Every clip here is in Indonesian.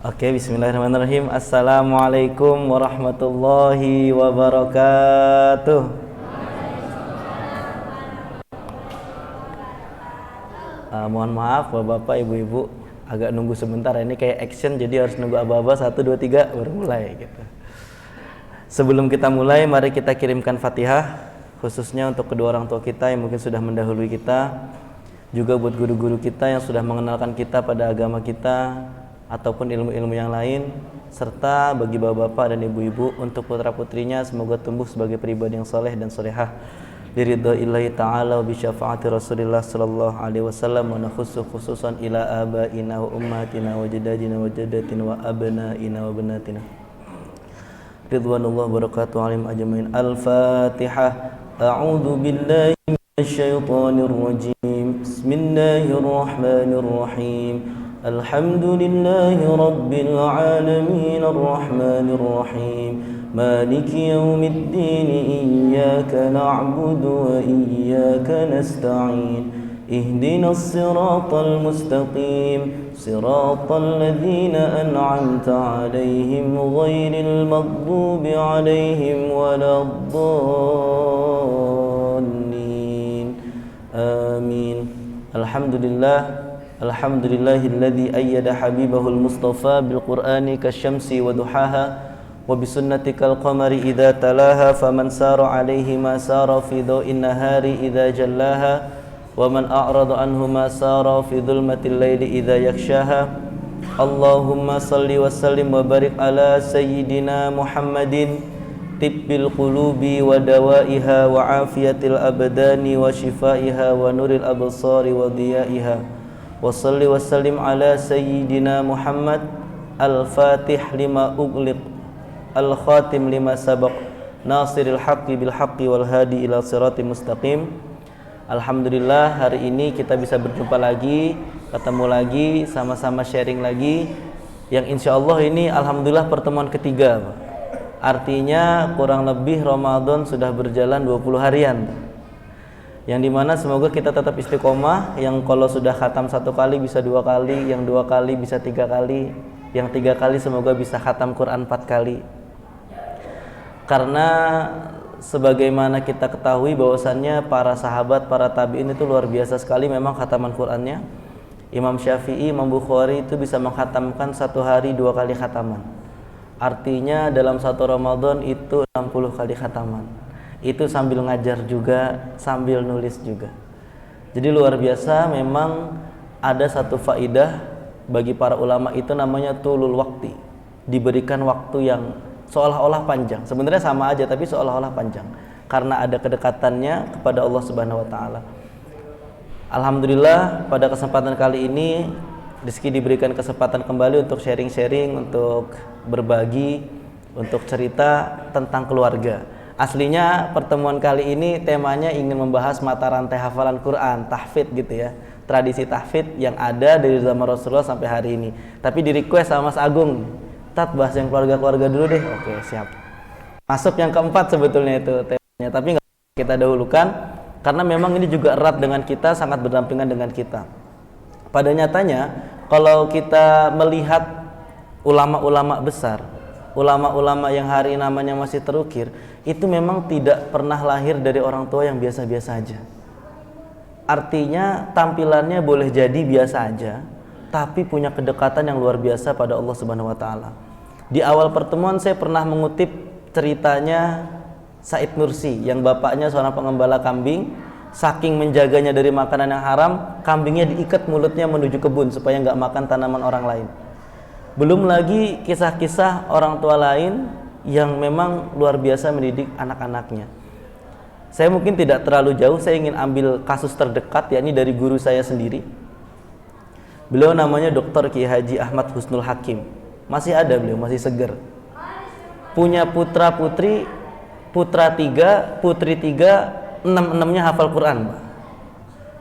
Oke, bismillahirrahmanirrahim. Assalamualaikum warahmatullahi wabarakatuh. Mohon maaf bapak-bapak, ibu-ibu, agak nunggu sebentar. Ini kayak action, jadi harus nunggu aba-aba 1, 2, 3 baru mulai gitu. Sebelum kita mulai, mari kita kirimkan Fatihah, khususnya untuk kedua orang tua kita yang mungkin sudah mendahului kita, juga buat guru-guru kita yang sudah mengenalkan kita pada agama kita ataupun ilmu-ilmu yang lain, serta bagi bapak-bapak dan ibu-ibu untuk putra-putrinya semoga tumbuh sebagai pribadi yang soleh dan solehah liridha'illahi ta'ala wa bisyafaati Rasulillah sallallahu alaihi wasallam, wa nakhussu khususan ila abaina wa ummatina wa jadadina wa jadatina wa abnaina wa banatina ridwanullah barakatuh alim ajmain. Al-Fatihah. A'udzu billahi minasyaitonir rajim. Bismillahirrahmanirrahim. Alhamdulillahi rabbil alamin arrahmanir rahim maliki yaumiddin iyyaka na'budu wa iyyaka nasta'in ihdinas siratal mustaqim siratal ladzina an'amta 'alaihim ghairil maghdubi 'alaihim waladdallin amin. Alhamdulillahilladzi ayyada habibahul mustafa bil qur'ani kasyamsi wa duhaha wa bi sunnatikal qamari idza talaha faman sara 'alaihi ma sara fi dha'in nahari idza jallaha wa man a'rada anhu ma sara fi dhulmatil laili idza yakhshaha. Allahumma salli wa sallim wa barik ala sayyidina Muhammadin tibbil qulubi wa dawaiha wa afiyatil abdani wa shifaiha wa nuril absari wa diyaiha. Wa salli wa sallim ala sayyidina Muhammad al-fatih lima ughliq al-khatim lima sabaq nasiril haqqi bil haqqi wal hadi ila siratim mustaqim. Alhamdulillah, hari ini kita bisa berjumpa lagi, ketemu lagi, sama-sama sharing lagi, yang insyaallah ini alhamdulillah pertemuan ketiga. Artinya kurang lebih Ramadan sudah berjalan 20 harian, yang dimana semoga kita tetap istiqomah. Yang kalau sudah khatam 1 kali bisa 2 kali, yang 2 kali bisa 3 kali, yang 3 kali semoga bisa khatam Quran 4 kali. Karena sebagaimana kita ketahui bahwasannya para sahabat, para tabi'in itu luar biasa sekali memang khataman Qurannya. Imam Syafi'i, Imam Bukhari itu bisa menghatamkan 1 hari 2 kali khataman. Artinya dalam 1 Ramadan itu 60 kali khataman. Itu sambil ngajar juga, sambil nulis juga. Jadi luar biasa, memang ada satu faidah bagi para ulama itu namanya tulul waqti. Diberikan waktu yang seolah-olah panjang. Sebenarnya sama aja tapi seolah-olah panjang karena ada kedekatannya kepada Allah Subhanahu wa taala. Alhamdulillah pada kesempatan kali ini Rizky diberikan kesempatan kembali untuk sharing-sharing, untuk berbagi, untuk cerita tentang keluarga. Aslinya pertemuan kali ini temanya ingin membahas mata rantai hafalan Quran, tahfidz gitu ya. Tradisi tahfidz yang ada dari zaman Rasulullah sampai hari ini. Tapi di request sama Mas Agung, "Tat, bahas yang keluarga-keluarga dulu deh." Oke, siap. Masuk yang keempat sebetulnya itu temanya, tapi nggak kita dahulukan karena memang ini juga erat dengan kita, sangat berdampingan dengan kita. Pada nyatanya kalau kita melihat ulama-ulama besar, ulama-ulama yang hari namanya masih terukir, itu memang tidak pernah lahir dari orang tua yang biasa-biasa aja. Artinya tampilannya boleh jadi biasa aja, tapi punya kedekatan yang luar biasa pada Allah Subhanahu wa taala. Di awal pertemuan saya pernah mengutip ceritanya Said Nursi yang bapaknya seorang pengembala kambing, saking menjaganya dari makanan yang haram, kambingnya diikat mulutnya menuju kebun supaya nggak makan tanaman orang lain. Belum lagi kisah-kisah orang tua lain yang memang luar biasa mendidik anak-anaknya. Saya mungkin tidak terlalu jauh, saya ingin ambil kasus terdekat, yakni dari guru saya sendiri. Beliau namanya Dr. Ki Haji Ahmad Husnul Hakim. Masih ada beliau, masih seger. Punya putra-putri, putra 3, putri 3, 6-6-nya hafal Quran, Mbak.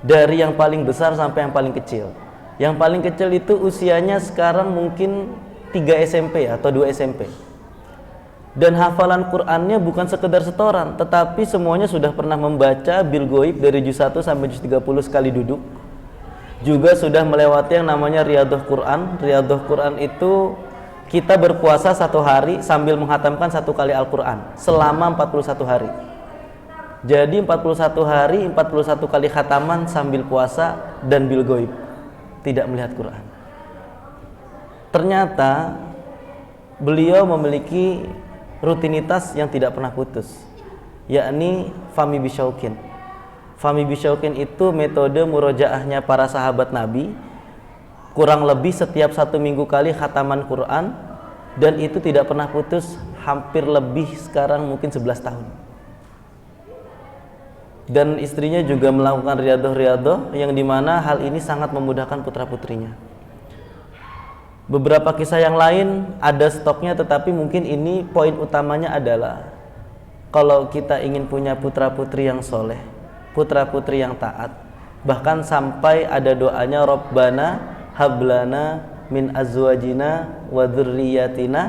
Dari yang paling besar sampai yang paling kecil. Yang paling kecil itu usianya sekarang mungkin 3 SMP atau 2 SMP. Dan hafalan Qur'annya bukan sekedar setoran, tetapi semuanya sudah pernah membaca bil goib dari juz 1 sampai juz 30 sekali duduk. juga sudah melewati yang namanya Riyadhah Quran. Riyadhah Quran itu kita berpuasa 1 hari sambil menghatamkan 1 kali Al-Quran selama 41 hari. Jadi 41 hari 41 kali khataman sambil puasa dan bil ghaib, tidak melihat Quran. Ternyata beliau memiliki rutinitas yang tidak pernah putus, yakni fami bisyaukin. Fami bisyaukin itu metode murojaahnya para sahabat Nabi, kurang lebih setiap 1 minggu kali khataman Quran, dan itu tidak pernah putus hampir lebih, sekarang mungkin 11 tahun. Dan istrinya juga melakukan riadoh-riadoh yang dimana hal ini sangat memudahkan putra-putrinya. Beberapa kisah yang lain ada stoknya, tetapi mungkin ini poin utamanya adalah kalau kita ingin punya putra-putri yang soleh, putra-putri yang taat, bahkan sampai ada doanya Rabbana hablana min azwajina wa dzurriyyatina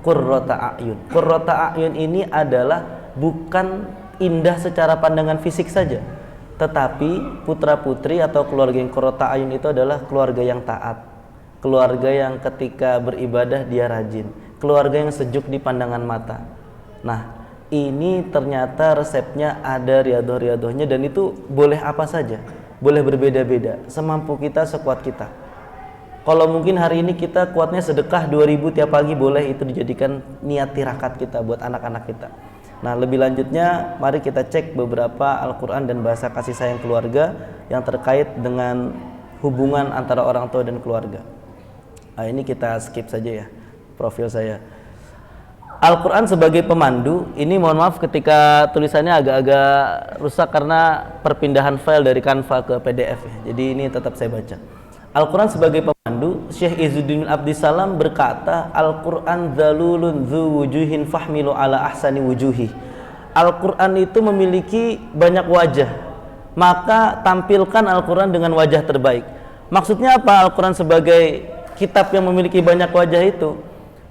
qurrata a'yun. Qurrata a'yun ini adalah bukan indah secara pandangan fisik saja, tetapi putra-putri atau keluarga yang qurrata a'yun itu adalah keluarga yang taat, keluarga yang ketika beribadah dia rajin, keluarga yang sejuk di pandangan mata. Nah, ini ternyata resepnya ada riadoh-riadohnya, dan itu boleh apa saja, boleh berbeda-beda, semampu kita, sekuat kita. Kalau mungkin hari ini kita kuatnya sedekah 2000 tiap pagi, boleh itu dijadikan niat tirakat kita buat anak-anak kita. Nah, lebih lanjutnya mari kita cek beberapa Al-Quran dan bahasa kasih sayang keluarga yang terkait dengan hubungan antara orang tua dan keluarga. Nah, ini kita skip saja ya profil saya. Al-Quran sebagai pemandu, ini mohon maaf ketika tulisannya agak-agak rusak karena perpindahan file dari Canva ke PDF ya. Jadi ini tetap saya baca. Al-Quran sebagai pemandu, Syekh Izzuddin Abdissalam berkata, Al-Quran dzalulun dzu wujuhin fahmilu ala ahsani wujuhi. Al-Quran itu memiliki banyak wajah, maka tampilkan Al-Quran dengan wajah terbaik. Maksudnya apa Al-Quran sebagai kitab yang memiliki banyak wajah itu?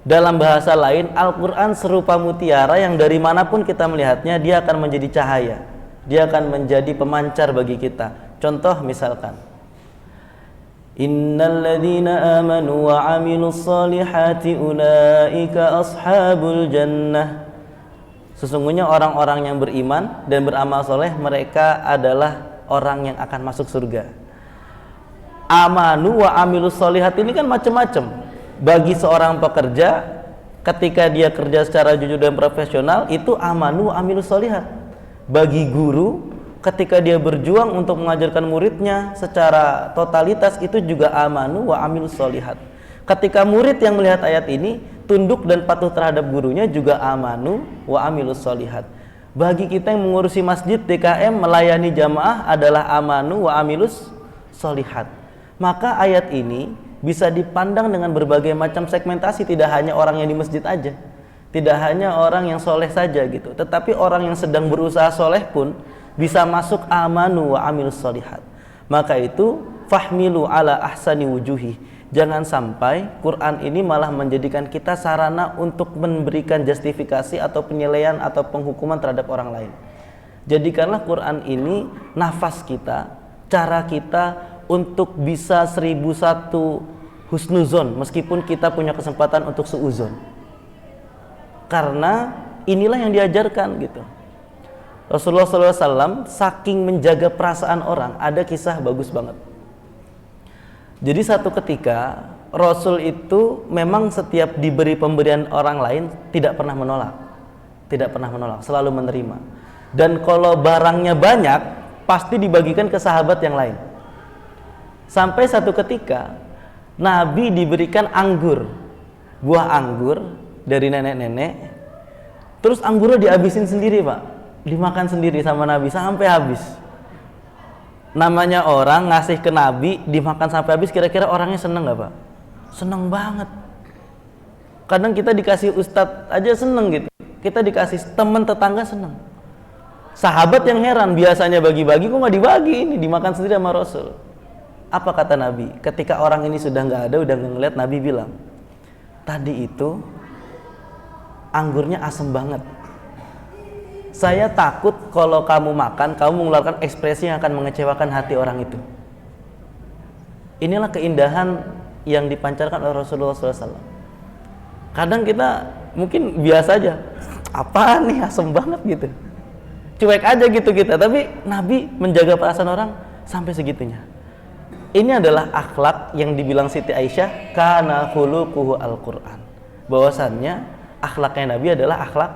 Dalam bahasa lain, Al-Quran serupa mutiara yang dari manapun kita melihatnya, dia akan menjadi cahaya, dia akan menjadi pemancar bagi kita. Contoh misalkan, Innal ladzina amanu wa 'amilus solihati ulaika ashabul jannah. Sesungguhnya orang-orang yang beriman dan beramal soleh, mereka adalah orang yang akan masuk surga. Amanu wa 'amilus solihat ini kan macam-macam. Bagi seorang pekerja, ketika dia kerja secara jujur dan profesional, itu amanu wa 'amilus solihat. Bagi guru, ketika dia berjuang untuk mengajarkan muridnya secara totalitas, itu juga amanu wa 'amilus solihat. Ketika murid yang melihat ayat ini tunduk dan patuh terhadap gurunya, juga amanu wa 'amilus solihat. Bagi kita yang mengurusi masjid DKM, melayani jamaah adalah amanu wa 'amilus solihat. Maka ayat ini bisa dipandang dengan berbagai macam segmentasi, tidak hanya orang yang di masjid aja, tidak hanya orang yang soleh saja gitu, tetapi orang yang sedang berusaha soleh pun bisa masuk amanu wa 'amilus solihat. Maka itu fahmilu ala ahsani wujuhi. Jangan sampai Quran ini malah menjadikan kita sarana untuk memberikan justifikasi atau penilaian atau penghukuman terhadap orang lain. Jadikanlah Quran ini nafas kita, cara kita untuk bisa 1001 husnuzon meskipun kita punya kesempatan untuk suuzon. Karena inilah yang diajarkan gitu. Rasulullah SAW saking menjaga perasaan orang, ada kisah bagus banget. Jadi satu ketika Rasul itu memang setiap diberi pemberian orang lain tidak pernah menolak, selalu menerima. Dan kalau barangnya banyak, pasti dibagikan ke sahabat yang lain. Sampai satu ketika Nabi diberikan anggur, buah anggur dari nenek-nenek, terus anggurnya dihabisin sendiri Pak, dimakan sendiri sama Nabi sampai habis. Namanya orang ngasih ke Nabi dimakan sampai habis, kira-kira orangnya seneng gak Pak? Seneng banget. Kadang kita dikasih ustadz aja seneng gitu, kita dikasih teman tetangga seneng. Sahabat yang heran, biasanya bagi-bagi kok gak dibagi, ini dimakan sendiri sama Rasul. Apa kata Nabi? Ketika orang ini sudah gak ada, udah ngeliat, Nabi bilang, tadi itu anggurnya asem banget. Saya takut kalau kamu makan, kamu mengeluarkan ekspresi yang akan mengecewakan hati orang itu. Inilah keindahan yang dipancarkan oleh Rasulullah SAW. Kadang kita mungkin biasa aja, apaan nih, asem banget gitu, cuek aja gitu kita. Tapi Nabi menjaga perasaan orang sampai segitunya. Ini adalah akhlak yang dibilang Siti Aisyah, kana khuluquhu Al-Quran, bahwasannya akhlaknya Nabi adalah akhlak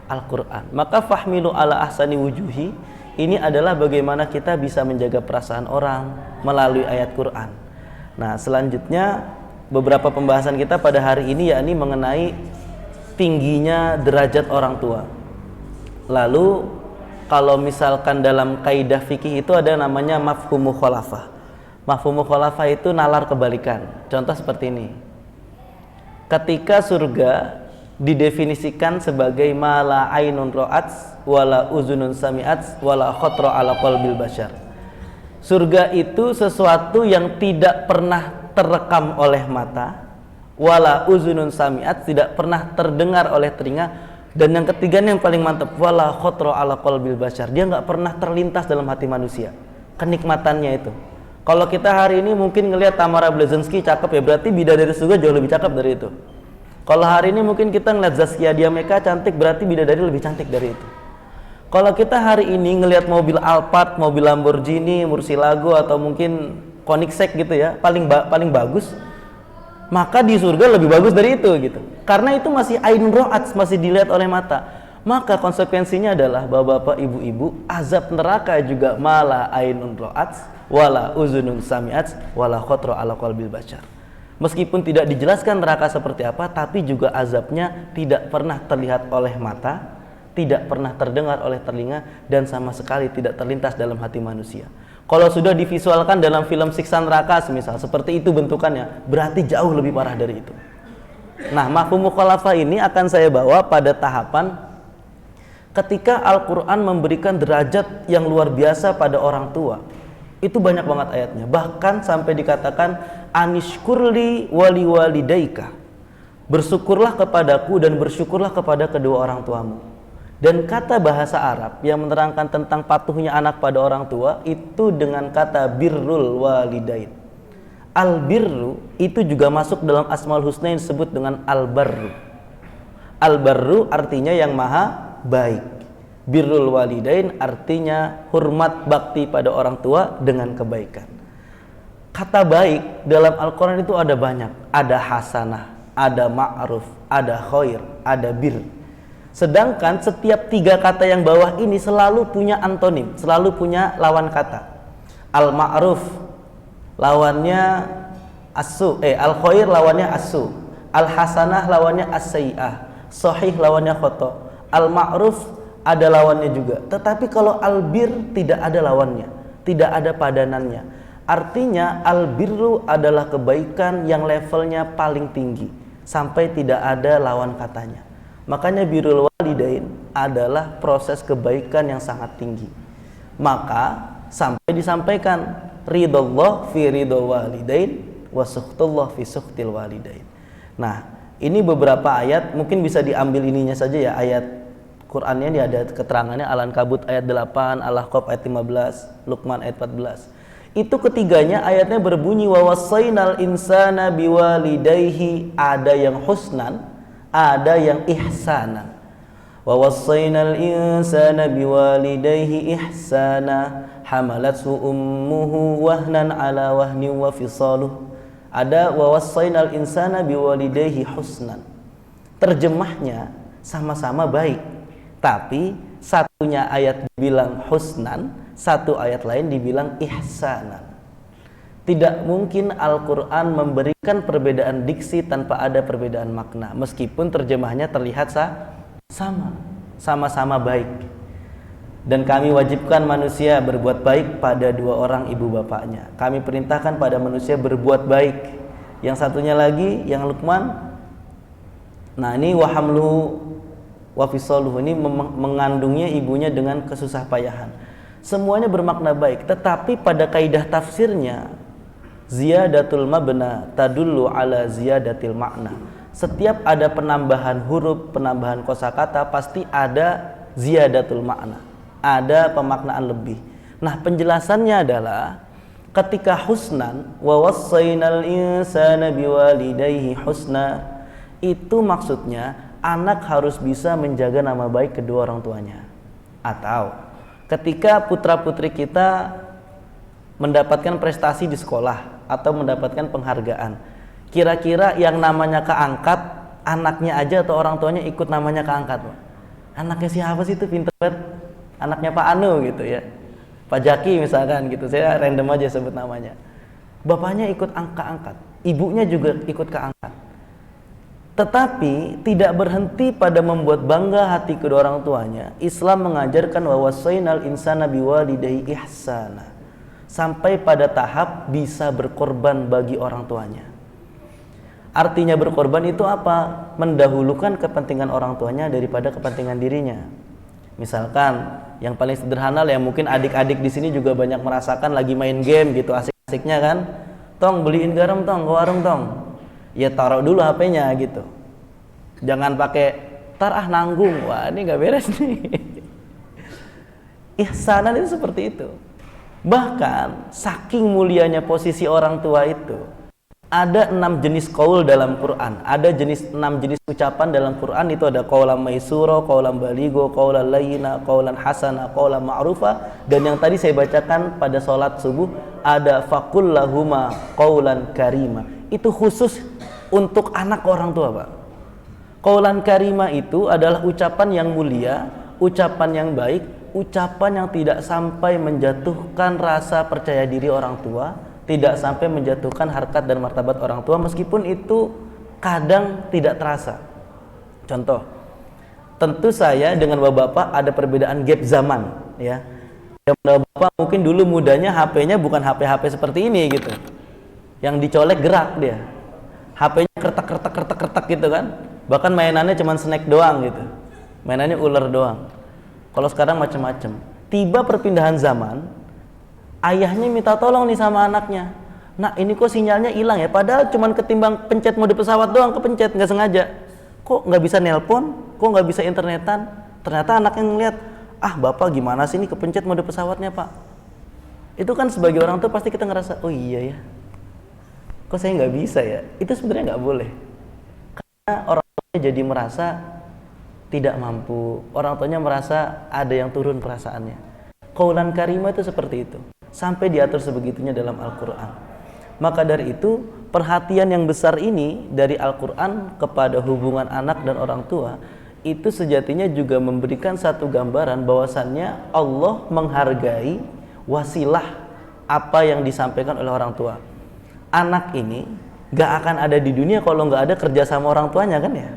Al-Quran. Maka fahmilu ala ahsani wujuhi, ini adalah bagaimana kita bisa menjaga perasaan orang melalui ayat Quran. Nah, selanjutnya beberapa pembahasan kita pada hari ini yakni mengenai tingginya derajat orang tua. Lalu kalau misalkan dalam kaidah fikih itu ada namanya mafhumu khalafah. Mafhumu khalafah itu nalar kebalikan. Contoh seperti ini. Ketika surga didefinisikan sebagai mala ainun ra'at wala uzunun sami'at wala khatra ala qalbil bashar. Surga itu sesuatu yang tidak pernah terekam oleh mata, wala uzunun sami'at, tidak pernah terdengar oleh telinga, dan yang ketiga yang paling mantap, wala khatra ala qalbil bashar, dia nggak pernah terlintas dalam hati manusia kenikmatannya itu. Kalau kita hari ini mungkin ngelihat Tamara Blazensky cakep ya, berarti bidadari surga jauh lebih cakep dari itu. Kalau hari ini mungkin kita ngelihat Zaskia Diameka cantik, berarti bidadari lebih cantik dari itu. Kalau kita hari ini ngelihat mobil Alphard, mobil Lamborghini, Murcielago atau mungkin Koenigsegg gitu ya, paling bagus, maka di surga lebih bagus dari itu gitu. Karena itu masih ainun ro'at, masih dilihat oleh mata. Maka konsekuensinya adalah bapak-bapak, ibu-ibu, azab neraka juga mala ainun ro'at wala uzunun sami'at wala khatra ala qalbil bashar. Meskipun tidak dijelaskan neraka seperti apa, tapi juga azabnya tidak pernah terlihat oleh mata, tidak pernah terdengar oleh telinga, dan sama sekali tidak terlintas dalam hati manusia. Kalau sudah divisualkan dalam film siksa neraka semisal seperti itu bentukannya, berarti jauh lebih parah dari itu. Nah, mafhum mukhalafah ini akan saya bawa pada tahapan ketika Al-Quran memberikan derajat yang luar biasa pada orang tua. Itu banyak banget ayatnya, bahkan sampai dikatakan anishkurli wali walidaika, bersyukurlah kepadaku dan bersyukurlah kepada kedua orang tuamu. Dan kata bahasa Arab yang menerangkan tentang patuhnya anak pada orang tua itu dengan kata birrul walidain. Al-birru itu juga masuk dalam Asmaul Husna yang disebut dengan al-barru. Al-barru artinya yang maha baik. Birrul walidain artinya hormat bakti pada orang tua dengan kebaikan. Kata baik dalam Al-Quran itu ada banyak. Ada hasanah, ada ma'ruf, ada khair, ada bir. Sedangkan setiap tiga kata yang bawah ini selalu punya antonim, selalu punya lawan kata. Al-ma'ruf lawannya as-su, al-khair lawannya as-su, al-hasanah lawannya as-sayyi'ah, sahih lawannya khata. Al-ma'ruf ada lawannya juga. Tetapi kalau al-bir tidak ada lawannya, tidak ada padanannya. Artinya al-birru adalah kebaikan yang levelnya paling tinggi sampai tidak ada lawan katanya. Makanya birrul walidain adalah proses kebaikan yang sangat tinggi. Maka sampai disampaikan ridallah fi ridho walidain wa sukhtullah fi sukhtil walidain. Nah, ini beberapa ayat, mungkin bisa diambil ininya saja ya, ayat Qur'annya ini ada keterangannya, Al-Ankabut ayat 8, Al-Ahqaf ayat 15, Luqman ayat 14. Itu ketiganya ayatnya berbunyi wa wassaynal insana biwalidayhi, ada yang husnan, ada yang ihsanan. Wa wassaynal insana biwalidayhi ihsana hamalathu ummuhu wahnan ala wahni wa fisaluh. Ada wa wassaynal insana biwalidayhi husnan. Terjemahnya sama-sama baik, tapi satunya ayat dibilang husnan, satu ayat lain dibilang ihsanan. Tidak mungkin Al-Quran memberikan perbedaan diksi tanpa ada perbedaan makna, meskipun terjemahnya terlihat sama-sama baik. Dan kami wajibkan manusia berbuat baik pada dua orang ibu bapaknya. Kami perintahkan pada manusia berbuat baik. Yang satunya lagi, yang Luqman, nah ini wahamluhu wafisaluhu, ini mengandungnya ibunya dengan kesusah payahan. Semuanya bermakna baik, tetapi pada kaidah tafsirnya ziyadatul mabna tadullu ala ziyadatil makna. Setiap ada penambahan huruf, penambahan kosakata, pasti ada ziyadatul makna, ada pemaknaan lebih. Nah, penjelasannya adalah ketika husnan wa wassaynal insana biwalidayhi husna, Itu maksudnya anak harus bisa menjaga nama baik kedua orang tuanya. Atau ketika putra-putri kita mendapatkan prestasi di sekolah atau mendapatkan penghargaan, kira-kira yang namanya keangkat anaknya aja atau orang tuanya ikut namanya keangkat, Pak? Anaknya siapa sih itu pinter banget? Anaknya Pak Anu gitu ya, Pak Jaki misalkan gitu, saya random aja sebut namanya. Bapaknya ikut angkat, ibunya juga ikut keangkat. Tetapi tidak berhenti pada membuat bangga hati kedua orang tuanya. Islam mengajarkan wa wasainal insana biwalidayhi ihsana, sampai pada tahap bisa berkorban bagi orang tuanya. Artinya berkorban itu apa? Mendahulukan kepentingan orang tuanya daripada kepentingan dirinya. Misalkan yang paling sederhana yang mungkin adik-adik di sini juga banyak merasakan, lagi main game gitu asik-asiknya kan, tong beliin garam tong ke warung tong, ya taruh dulu HP-nya gitu, jangan pakai tar nanggung, wah ini nggak beres nih. Ihsanan itu seperti itu. Bahkan saking mulianya posisi orang tua itu, ada 6 jenis qaul dalam Quran. Ada 6 jenis ucapan dalam Quran. Itu ada qaulan maisura, qaulan baligho, qaulan layyina, qaulan hasana, qaulan ma'rufa. Dan yang tadi saya bacakan pada sholat subuh, ada faqul lahuma qaulan karima. Itu khusus untuk anak orang tua, Pak. Qaulan karima itu adalah ucapan yang mulia, ucapan yang baik, ucapan yang tidak sampai menjatuhkan rasa percaya diri orang tua, tidak sampai menjatuhkan harkat dan martabat orang tua, meskipun itu kadang tidak terasa. Contoh, tentu saya dengan bapak-bapak ada perbedaan gap zaman ya. Bapak mungkin dulu mudanya HP-nya bukan HP-HP seperti ini gitu, yang dicolek gerak dia, HP-nya kertak gitu kan, bahkan mainannya cuma snack doang gitu, mainannya ular doang. Kalau sekarang macam-macam. Tiba perpindahan zaman, ayahnya minta tolong nih sama anaknya, nak ini kok sinyalnya hilang ya, padahal cuman ketimbang pencet mode pesawat doang, kepencet nggak sengaja, kok nggak bisa nelpon, kok nggak bisa internetan. Ternyata anaknya ngeliat, bapak gimana sih ini kepencet mode pesawatnya pak. Itu kan sebagai orang tua pasti kita ngerasa, oh iya ya, kok saya nggak bisa ya. Itu sebenarnya nggak boleh, karena orang tuanya jadi merasa tidak mampu, orang tuanya merasa ada yang turun perasaannya. Qaulan karimah itu seperti itu, sampai diatur sebegitunya dalam Al-Quran. Maka dari itu, perhatian yang besar ini dari Al-Quran kepada hubungan anak dan orang tua, itu sejatinya juga memberikan satu gambaran bahwasannya Allah menghargai wasilah apa yang disampaikan oleh orang tua. Anak ini gak akan ada di dunia kalau gak ada kerja sama orang tuanya kan ya.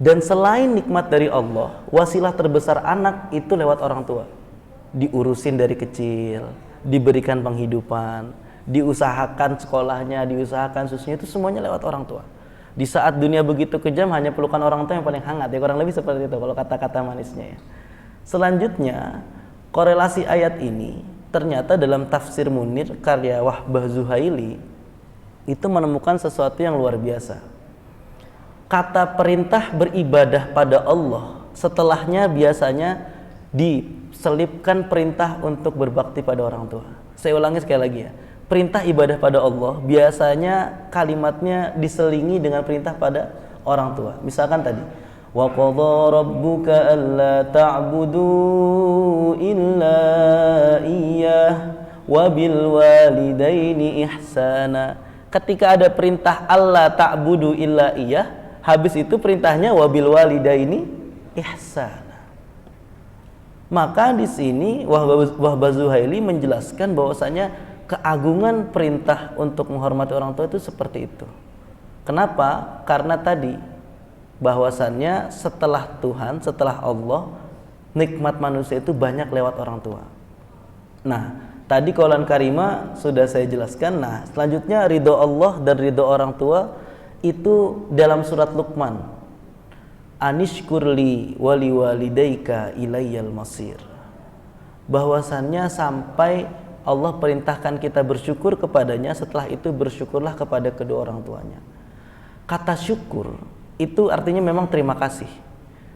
Dan selain nikmat dari Allah, wasilah terbesar anak itu lewat orang tua. Diurusin dari kecil, diberikan penghidupan, diusahakan sekolahnya, diusahakan susunya, itu semuanya lewat orang tua. Di saat dunia begitu kejam, hanya pelukan orang tua yang paling hangat ya, kurang lebih seperti itu kalau kata-kata manisnya ya. Selanjutnya, korelasi ayat ini ternyata dalam tafsir Munir karya Wahbah Zuhaili itu menemukan sesuatu yang luar biasa. Kata perintah beribadah pada Allah, setelahnya biasanya diselipkan perintah untuk berbakti pada orang tua. Saya ulangi sekali lagi ya. Perintah ibadah pada Allah biasanya kalimatnya diselingi dengan perintah pada orang tua. Misalkan tadi, wa qadha rabbuka alla ta'budu illa iyyah wa bil walidaini ihsana. Ketika ada perintah alla ta'budu illa iyyah, habis itu perintahnya wabil walidaini ihsana. Maka di sini Wahbah Zuhaili menjelaskan bahwasanya keagungan perintah untuk menghormati orang tua itu seperti itu. Kenapa? Karena tadi bahwasannya setelah Tuhan, setelah Allah, nikmat manusia itu banyak lewat orang tua. Nah, tadi qaulan karimah sudah saya jelaskan. Nah, selanjutnya ridho Allah dan ridho orang tua itu dalam surat Luqman, anishkurli wali walidayka ilayyal masir. Bahwasannya sampai Allah perintahkan kita bersyukur kepadanya, setelah itu bersyukurlah kepada kedua orang tuanya. Kata syukur itu artinya memang terima kasih,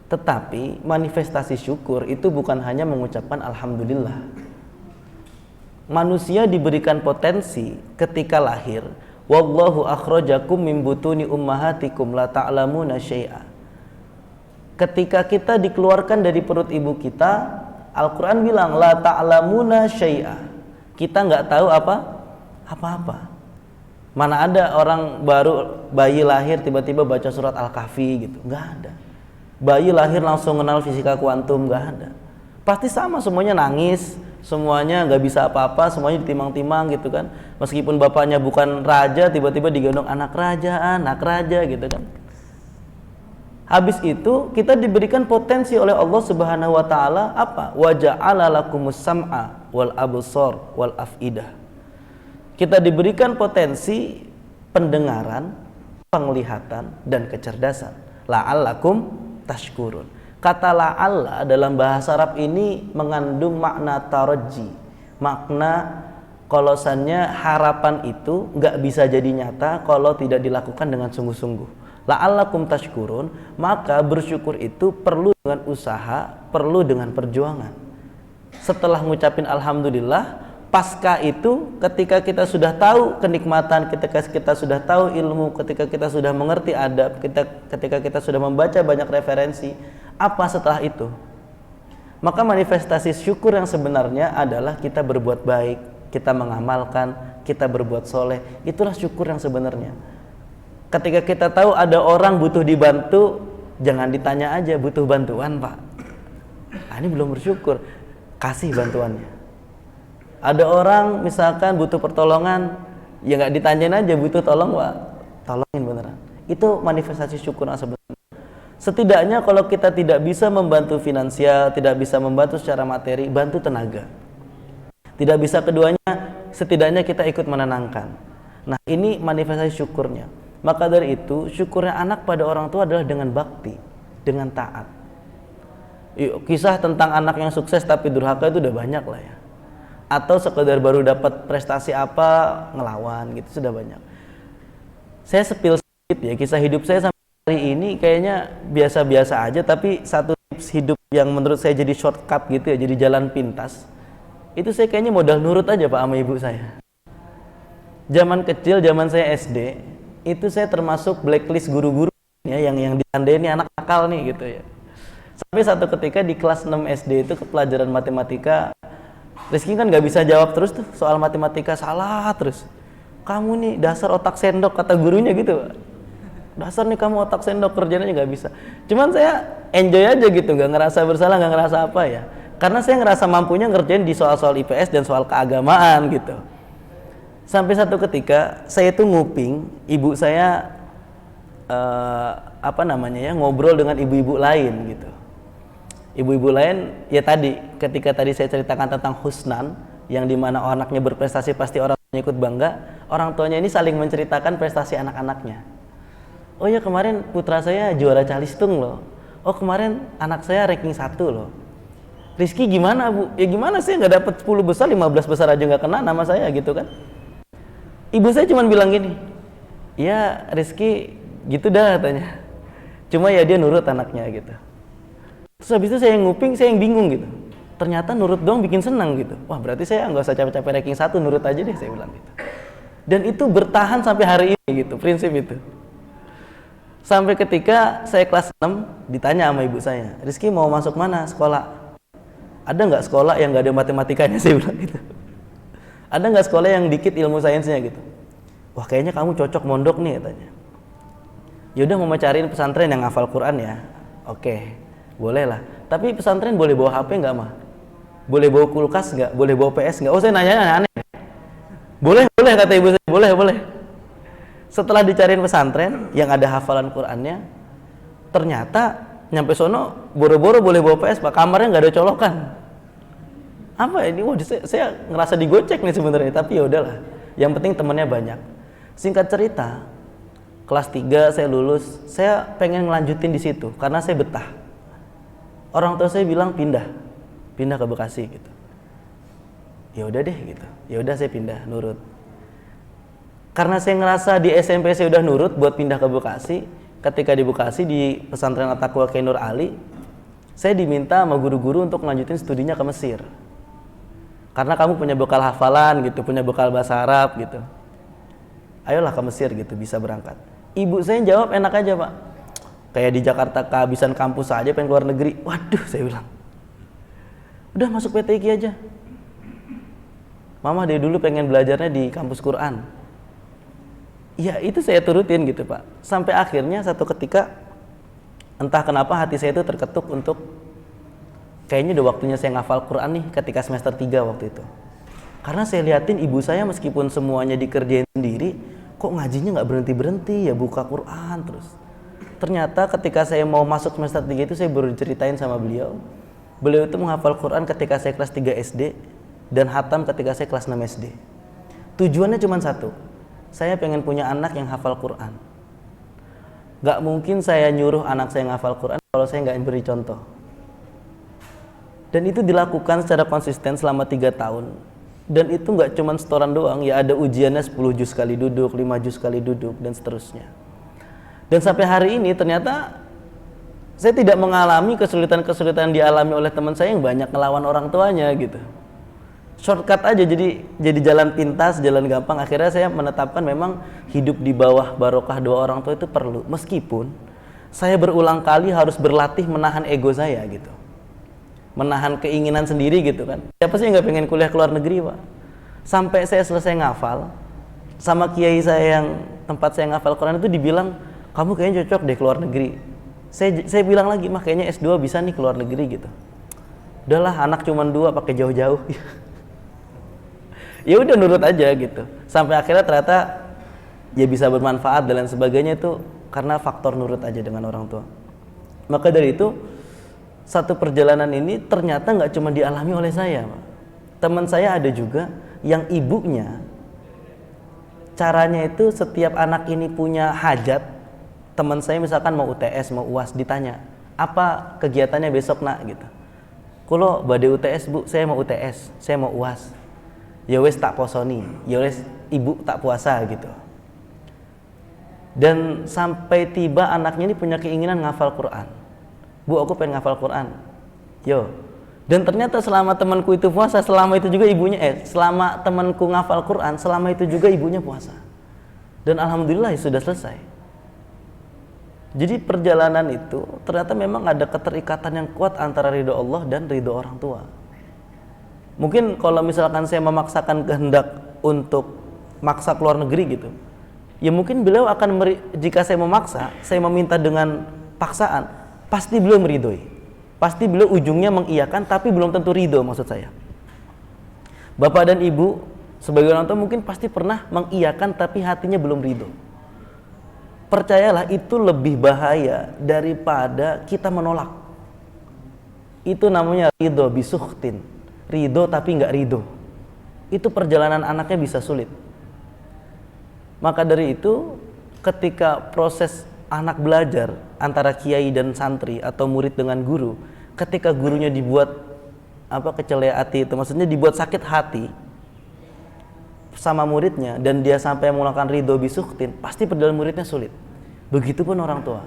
tetapi manifestasi syukur itu bukan hanya mengucapkan alhamdulillah. Manusia diberikan potensi ketika lahir Wallahu akhrajakum min butuni ummahatikum la ta'lamuna syai'a. Ketika kita dikeluarkan dari perut ibu kita, Al-Quran bilang la ta'lamuna syai'a, kita nggak tahu apa-apa. Mana ada orang baru bayi lahir tiba-tiba baca surat Al-Kahfi gitu, nggak ada. Bayi lahir langsung kenal fisika kuantum, nggak ada. Pasti sama, semuanya nangis, semuanya nggak bisa apa-apa, semuanya ditimang-timang gitu kan. Meskipun bapaknya bukan raja, tiba-tiba digendong anak raja gitu kan. Habis itu kita diberikan potensi oleh Allah Subhanahu wa taala apa? Wa ja'ala lakumus sam'a wal absar wal afidah. Kita diberikan potensi pendengaran, penglihatan dan kecerdasan. La'allakum tashkurun. Kata la'alla dalam bahasa Arab ini mengandung makna taraji. Makna kolosannya harapan itu nggak bisa jadi nyata kalau tidak dilakukan dengan sungguh-sungguh. La'allakum tashkurun, maka bersyukur itu perlu dengan usaha, perlu dengan perjuangan. Setelah ngucapin alhamdulillah, pasca itu ketika kita sudah tahu kenikmatan, ketika kita sudah tahu ilmu, ketika kita sudah mengerti adab, ketika kita sudah membaca banyak referensi, apa setelah itu? Maka manifestasi syukur yang sebenarnya adalah kita berbuat baik, kita mengamalkan, kita berbuat soleh. Itulah syukur yang sebenarnya. Ketika kita tahu ada orang butuh dibantu, jangan ditanya aja butuh bantuan pak. Ini belum bersyukur, kasih bantuannya. Ada orang misalkan butuh pertolongan, ya nggak ditanyain aja butuh tolong pak, tolongin beneran. Itu manifestasi syukur yang sebenarnya. Setidaknya kalau kita tidak bisa membantu finansial, tidak bisa membantu secara materi, bantu tenaga. Tidak bisa keduanya, setidaknya kita ikut menenangkan. Nah ini manifestasi syukurnya. Maka dari itu syukurnya anak pada orang tua adalah dengan bakti, dengan taat. Kisah tentang anak yang sukses tapi durhaka itu udah banyak lah ya. Atau sekedar baru dapat prestasi apa ngelawan gitu sudah banyak. Saya sepil sedikit ya, kisah hidup saya sampai hari ini kayaknya biasa-biasa aja, tapi satu tips hidup yang menurut saya jadi shortcut gitu ya, jadi jalan pintas. Itu saya kayaknya modal nurut aja pak sama ibu saya. Zaman kecil, zaman saya SD, itu saya termasuk blacklist guru-guru ya, yang ditandai ini anak nakal nih gitu ya. Sampai satu ketika di kelas 6 SD itu ke pelajaran matematika, Rizky kan nggak bisa jawab terus tuh soal matematika, salah terus. Kamu nih dasar otak sendok kata gurunya gitu. Dasar nih kamu otak sendok, kerjanya nggak bisa. Cuman saya enjoy aja gitu, nggak ngerasa bersalah, nggak ngerasa apa ya. Karena saya ngerasa mampunya ngerjain di soal-soal IPS dan soal keagamaan gitu. Sampai satu ketika saya tuh nguping ibu saya ngobrol dengan ibu-ibu lain gitu. Ibu-ibu lain ya tadi ketika tadi saya ceritakan tentang husnan yang dimana anaknya berprestasi pasti orang tuanya ikut bangga, orang tuanya ini saling menceritakan prestasi anak-anaknya. Oh ya kemarin putra saya juara calistung loh. Oh kemarin anak saya ranking 1 loh. Rizky gimana bu? Ya gimana sih nggak dapat 10 besar, 15 besar aja nggak kena nama saya gitu kan. Ibu saya cuma bilang gini, ya Rizky gitu dah katanya. Cuma ya dia nurut anaknya gitu. Terus habis itu saya yang nguping, saya yang bingung gitu. Ternyata nurut dong bikin senang gitu. Wah berarti saya nggak usah capek-capek ranking 1, nurut aja deh saya bilang gitu. Dan itu bertahan sampai hari ini gitu, prinsip itu. Sampai ketika saya kelas 6 ditanya sama ibu saya, Rizky mau masuk mana sekolah? Ada nggak sekolah yang nggak ada matematikanya, saya bilang gitu. Ada nggak sekolah yang dikit ilmu sainsnya gitu? Wah kayaknya kamu cocok mondok nih katanya. Yaudah mau cariin pesantren yang hafal Quran ya. Oke, boleh lah. Tapi pesantren boleh bawa HP nggak mah? Boleh bawa kulkas nggak? Boleh bawa PS nggak? Oh saya nanya aneh. Boleh kata ibu saya, boleh. Setelah dicariin pesantren yang ada hafalan Qurannya, ternyata nyampe sono boro-boro boleh bawa PS pak, kamarnya nggak ada colokan. Apa ini? Wah saya ngerasa digocek nih sebenarnya, tapi ya udahlah. Yang penting temannya banyak. Singkat cerita, kelas 3 saya lulus, saya pengen ngelanjutin di situ karena saya betah. Orang tua saya bilang pindah ke Bekasi gitu. Ya udah deh gitu. Ya udah saya pindah, nurut. Karena saya ngerasa di SMP saya udah nurut buat pindah ke Bekasi. Ketika di Bekasi di pesantren At-Taqwa Kiai Nur Ali, saya diminta sama guru-guru untuk melanjutin studinya ke Mesir. Karena kamu punya bekal hafalan gitu, punya bekal bahasa Arab gitu. ayolah ke Mesir gitu, bisa berangkat. Ibu saya jawab enak aja Pak, kayak di Jakarta kehabisan kampus aja pengen keluar negeri. Waduh, saya bilang, udah masuk PTIQ aja. Mama dari dulu pengen belajarnya di kampus Quran. Ya itu saya turutin gitu Pak. Sampai akhirnya satu ketika, entah kenapa hati saya itu terketuk untuk, kayaknya udah waktunya saya ngafal Quran nih ketika semester 3 waktu itu. Karena saya liatin ibu saya meskipun semuanya dikerjain sendiri, kok ngajinya nggak berhenti-berhenti ya, buka Quran terus. Ternyata ketika saya mau masuk semester 3 itu saya baru diceritain sama beliau. Beliau itu menghafal Quran ketika saya kelas 3 SD dan hatam ketika saya kelas 6 SD. Tujuannya cuma satu, saya pengen punya anak yang hafal Quran. Gak mungkin saya nyuruh anak saya ngafal Quran kalau saya nggak beri contoh. Dan itu dilakukan secara konsisten selama 3 tahun. Dan itu nggak cuma setoran doang, ya ada ujiannya 10 juz sekali duduk, 5 juz sekali duduk, dan seterusnya. Dan sampai hari ini ternyata saya tidak mengalami kesulitan-kesulitan dialami oleh teman saya yang banyak ngelawan orang tuanya gitu. Shortcut aja, jadi jalan pintas, jalan gampang. Akhirnya saya menetapkan memang hidup di bawah barokah doa orang tua itu perlu, meskipun saya berulang kali harus berlatih menahan ego saya gitu, menahan keinginan sendiri gitu kan. Siapa sih nggak pengen kuliah ke luar negeri Pak? Sampai saya selesai ngafal, sama kiai saya yang tempat saya ngafal Quran itu dibilang, kamu kayaknya cocok deh ke luar negeri. Saya bilang lagi, mah kayaknya S2 bisa nih ke luar negeri gitu. Udahlah, anak cuma 2 pakai jauh-jauh. Ya udah nurut aja gitu. Sampai akhirnya ternyata ya bisa bermanfaat dan lain sebagainya, itu karena faktor nurut aja dengan orang tua. Maka dari itu, satu perjalanan ini ternyata nggak cuma dialami oleh saya, Pak. Teman saya ada juga yang ibunya, caranya itu setiap anak ini punya hajat, teman saya misalkan mau UTS, mau UAS, ditanya, apa kegiatannya besok nak gitu. Kulo badhe UTS Bu, saya mau UTS, saya mau UAS. Ya wes tak posoni, ya wes ibu tak puasa gitu. Dan sampai tiba anaknya ini punya keinginan ngafal Quran. Bu, aku pengen ngafal Quran. Yo. Dan ternyata selama temanku itu puasa, selama itu juga ibunya selama temanku ngafal Quran, selama itu juga ibunya puasa. Dan alhamdulillah ya sudah selesai. Jadi perjalanan itu ternyata memang ada keterikatan yang kuat antara ridho Allah dan ridho orang tua. Mungkin kalau misalkan saya memaksakan kehendak untuk maksa keluar negeri gitu, ya mungkin beliau akan jika saya memaksa, saya meminta dengan paksaan, pasti beliau meridhoi, pasti beliau ujungnya mengiyakan, tapi belum tentu ridho. Maksud saya, bapak dan ibu sebagai orang tua mungkin pasti pernah mengiyakan tapi hatinya belum ridho. Percayalah, itu lebih bahaya daripada kita menolak. Itu namanya ridho bisukhtin, ridho tapi nggak ridho. Itu perjalanan anaknya bisa sulit. Maka dari itu, ketika proses anak belajar antara kiai dan santri atau murid dengan guru, ketika gurunya dibuat kecelea hati, itu maksudnya dibuat sakit hati sama muridnya, dan dia sampai melakukan ridho bisukhtin, pasti perjalanan muridnya sulit. Begitupun orang tua.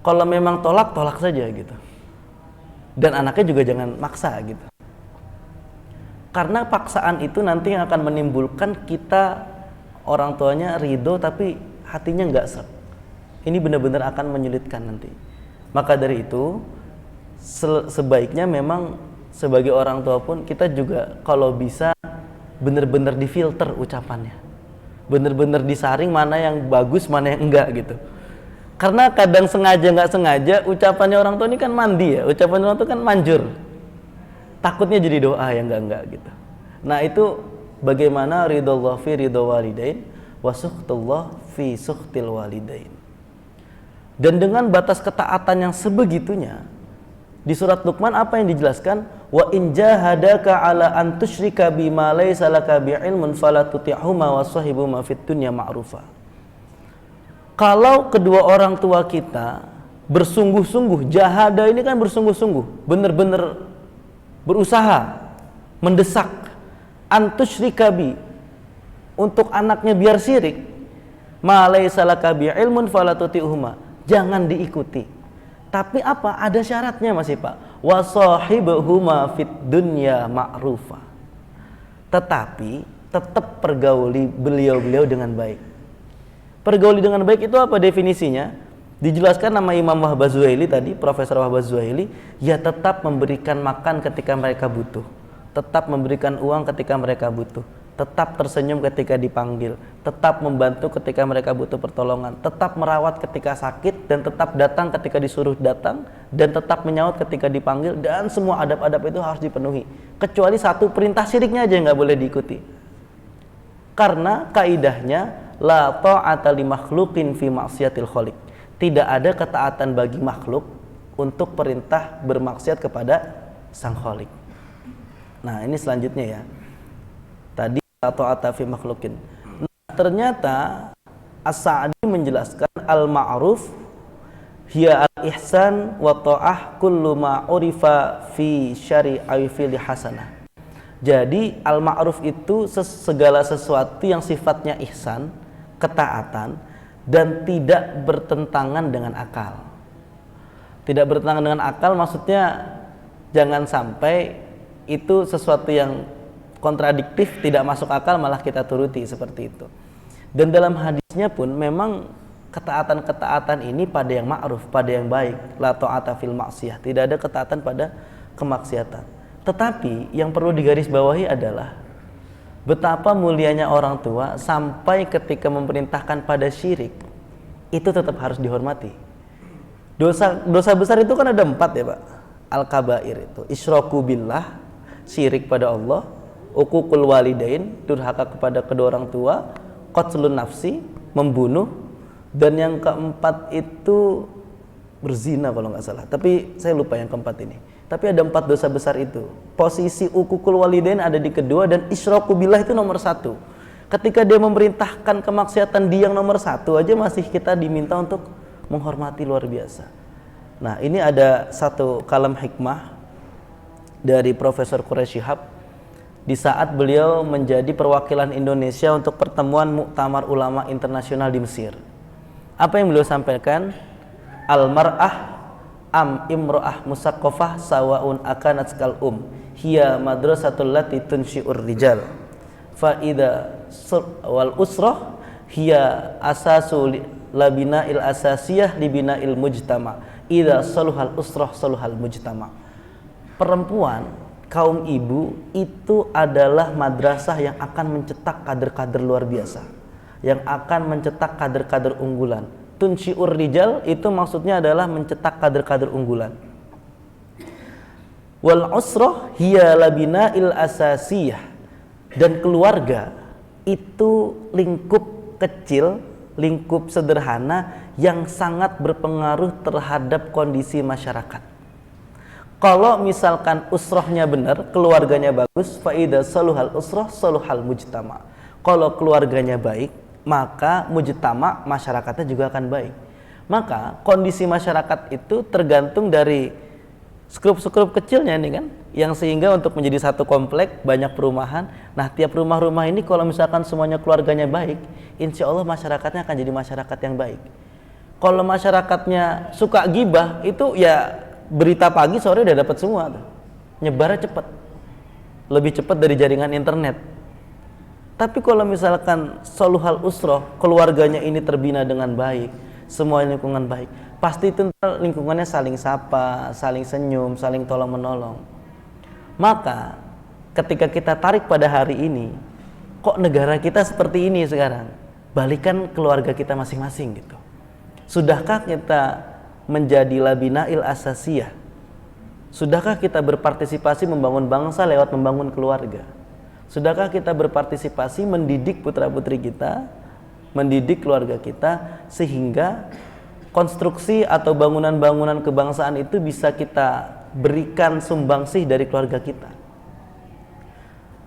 Kalau memang tolak saja gitu. Dan anaknya juga jangan maksa gitu. Karena paksaan itu nanti yang akan menimbulkan kita orang tuanya ridho tapi hatinya nggak sreg. Ini benar-benar akan menyulitkan nanti. Maka dari itu sebaiknya memang sebagai orang tua pun kita juga kalau bisa benar-benar difilter ucapannya, benar-benar disaring mana yang bagus mana yang enggak gitu. Karena kadang sengaja nggak sengaja ucapannya orang tua ini kan mandi ya, ucapan orang tua kan manjur, takutnya jadi doa yang enggak gitu. Nah itu bagaimana ridhollah fi ridho walidain wa sukhtullah fi sukhtil walidain. Dan dengan batas ketaatan yang sebegitunya, di surat Luqman apa yang dijelaskan? Wa in jahadaka ala an tusyrika bima laysa laka bi'ilmun fala tuti'huma wa sahibhuma fid dunya ma'rufa. Kalau kedua orang tua kita bersungguh-sungguh, jahada ini kan bersungguh-sungguh, benar-benar berusaha, mendesak, an tusyrika bi, untuk anaknya biar syirik, ma laysa laka bi'ilmun fala tuti'huma, jangan diikuti. Tapi apa? Ada syaratnya masih Pak. Wa sahibhuma fid dunya ma'rufa. Tetapi tetap pergauli beliau-beliau dengan baik. Pergauli dengan baik itu apa definisinya? Dijelaskan nama Imam Wahbah Zuhaili tadi, Profesor Wahbah Zuhaili, ya tetap memberikan makan ketika mereka butuh, tetap memberikan uang ketika mereka butuh, tetap tersenyum ketika dipanggil, tetap membantu ketika mereka butuh pertolongan, tetap merawat ketika sakit, dan tetap datang ketika disuruh datang, dan tetap menyaut ketika dipanggil, dan semua adab-adab itu harus dipenuhi. Kecuali satu, perintah syiriknya aja nggak boleh diikuti. Karena kaidahnya la ta'ata li makhluqin fi ma'siyatil khaliq. Tidak ada ketaatan bagi makhluk untuk perintah bermaksiat kepada sang khaliq. Nah, ini selanjutnya ya. Tadi la ta'ata fi makhluqin. Nah, ternyata As-Sa'di menjelaskan al-ma'ruf hiya al-ihsan wa ta'ah kullu ma urifa fi syari'i fil hasanah. Jadi al-ma'ruf itu segala sesuatu yang sifatnya ihsan, ketaatan, dan tidak bertentangan dengan akal. Tidak bertentangan dengan akal maksudnya jangan sampai itu sesuatu yang kontradiktif, tidak masuk akal malah kita turuti seperti itu. Dan dalam hadisnya pun memang ketaatan-ketaatan ini pada yang ma'ruf, pada yang baik. La ta'ata fil ma'siyah, tidak ada ketaatan pada kemaksiatan. Tetapi yang perlu digarisbawahi adalah betapa mulianya orang tua sampai ketika memerintahkan pada syirik itu tetap harus dihormati. Dosa besar itu kan ada 4 ya Pak. Al-kabair itu isyraku billah, syirik pada Allah, uququl walidain, durhaka kepada kedua orang tua, qatlun nafsi, membunuh, dan yang keempat itu berzina kalau nggak salah. Tapi saya lupa yang keempat ini. Tapi ada 4 dosa besar itu. Posisi uququl walidain ada di kedua, dan isyraku billah itu nomor 1. Ketika dia memerintahkan kemaksiatan di yang nomor 1 aja masih kita diminta untuk menghormati, luar biasa. Nah, ini ada satu kalam hikmah dari Profesor Quraish Shihab di saat beliau menjadi perwakilan Indonesia untuk pertemuan Muktamar Ulama Internasional di Mesir. Apa yang beliau sampaikan? Al-mar'ah am imro'ah musaqqafah sawaun akanat kal hiya madrasatul lati tunsyi'ur rijal fa idza wal usrah hiya asasu labina'il asasiyah libina'il mujtama idza saluhal usrah saluhal mujtama. Perempuan, kaum ibu itu adalah madrasah yang akan mencetak kader-kader luar biasa, yang akan mencetak kader-kader unggulan. Tunsyi'ur rijal itu maksudnya adalah mencetak kader-kader unggulan. Wal usrah hiya labina'il asasiyah, dan keluarga itu lingkup kecil, lingkup sederhana yang sangat berpengaruh terhadap kondisi masyarakat. Kalau misalkan usrahnya benar, keluarganya bagus, fa idza saluhal usrah saluhal mujtama. Kalau keluarganya baik, maka mujtama, masyarakatnya juga akan baik. Maka kondisi masyarakat itu tergantung dari skrup-skrup kecilnya ini kan, yang sehingga untuk menjadi satu komplek banyak perumahan. Nah, tiap rumah-rumah ini kalau misalkan semuanya keluarganya baik, insya Allah masyarakatnya akan jadi masyarakat yang baik. Kalau masyarakatnya suka gibah, itu ya berita pagi sore udah dapat semua tuh. Nyebarnya cepat, lebih cepat dari jaringan internet. Tapi kalau misalkan saluhal usroh, keluarganya ini terbina dengan baik, semua lingkungan baik, pasti itu lingkungannya saling sapa, saling senyum, saling tolong menolong. Maka ketika kita tarik pada hari ini, kok negara kita seperti ini sekarang? Balikan keluarga kita masing-masing gitu. Sudahkah kita menjadi labinail asasiyah? Sudahkah kita berpartisipasi membangun bangsa lewat membangun keluarga? Sudahkah kita berpartisipasi mendidik putra-putri kita, mendidik keluarga kita, sehingga konstruksi atau bangunan-bangunan kebangsaan itu bisa kita berikan sumbangsih dari keluarga kita?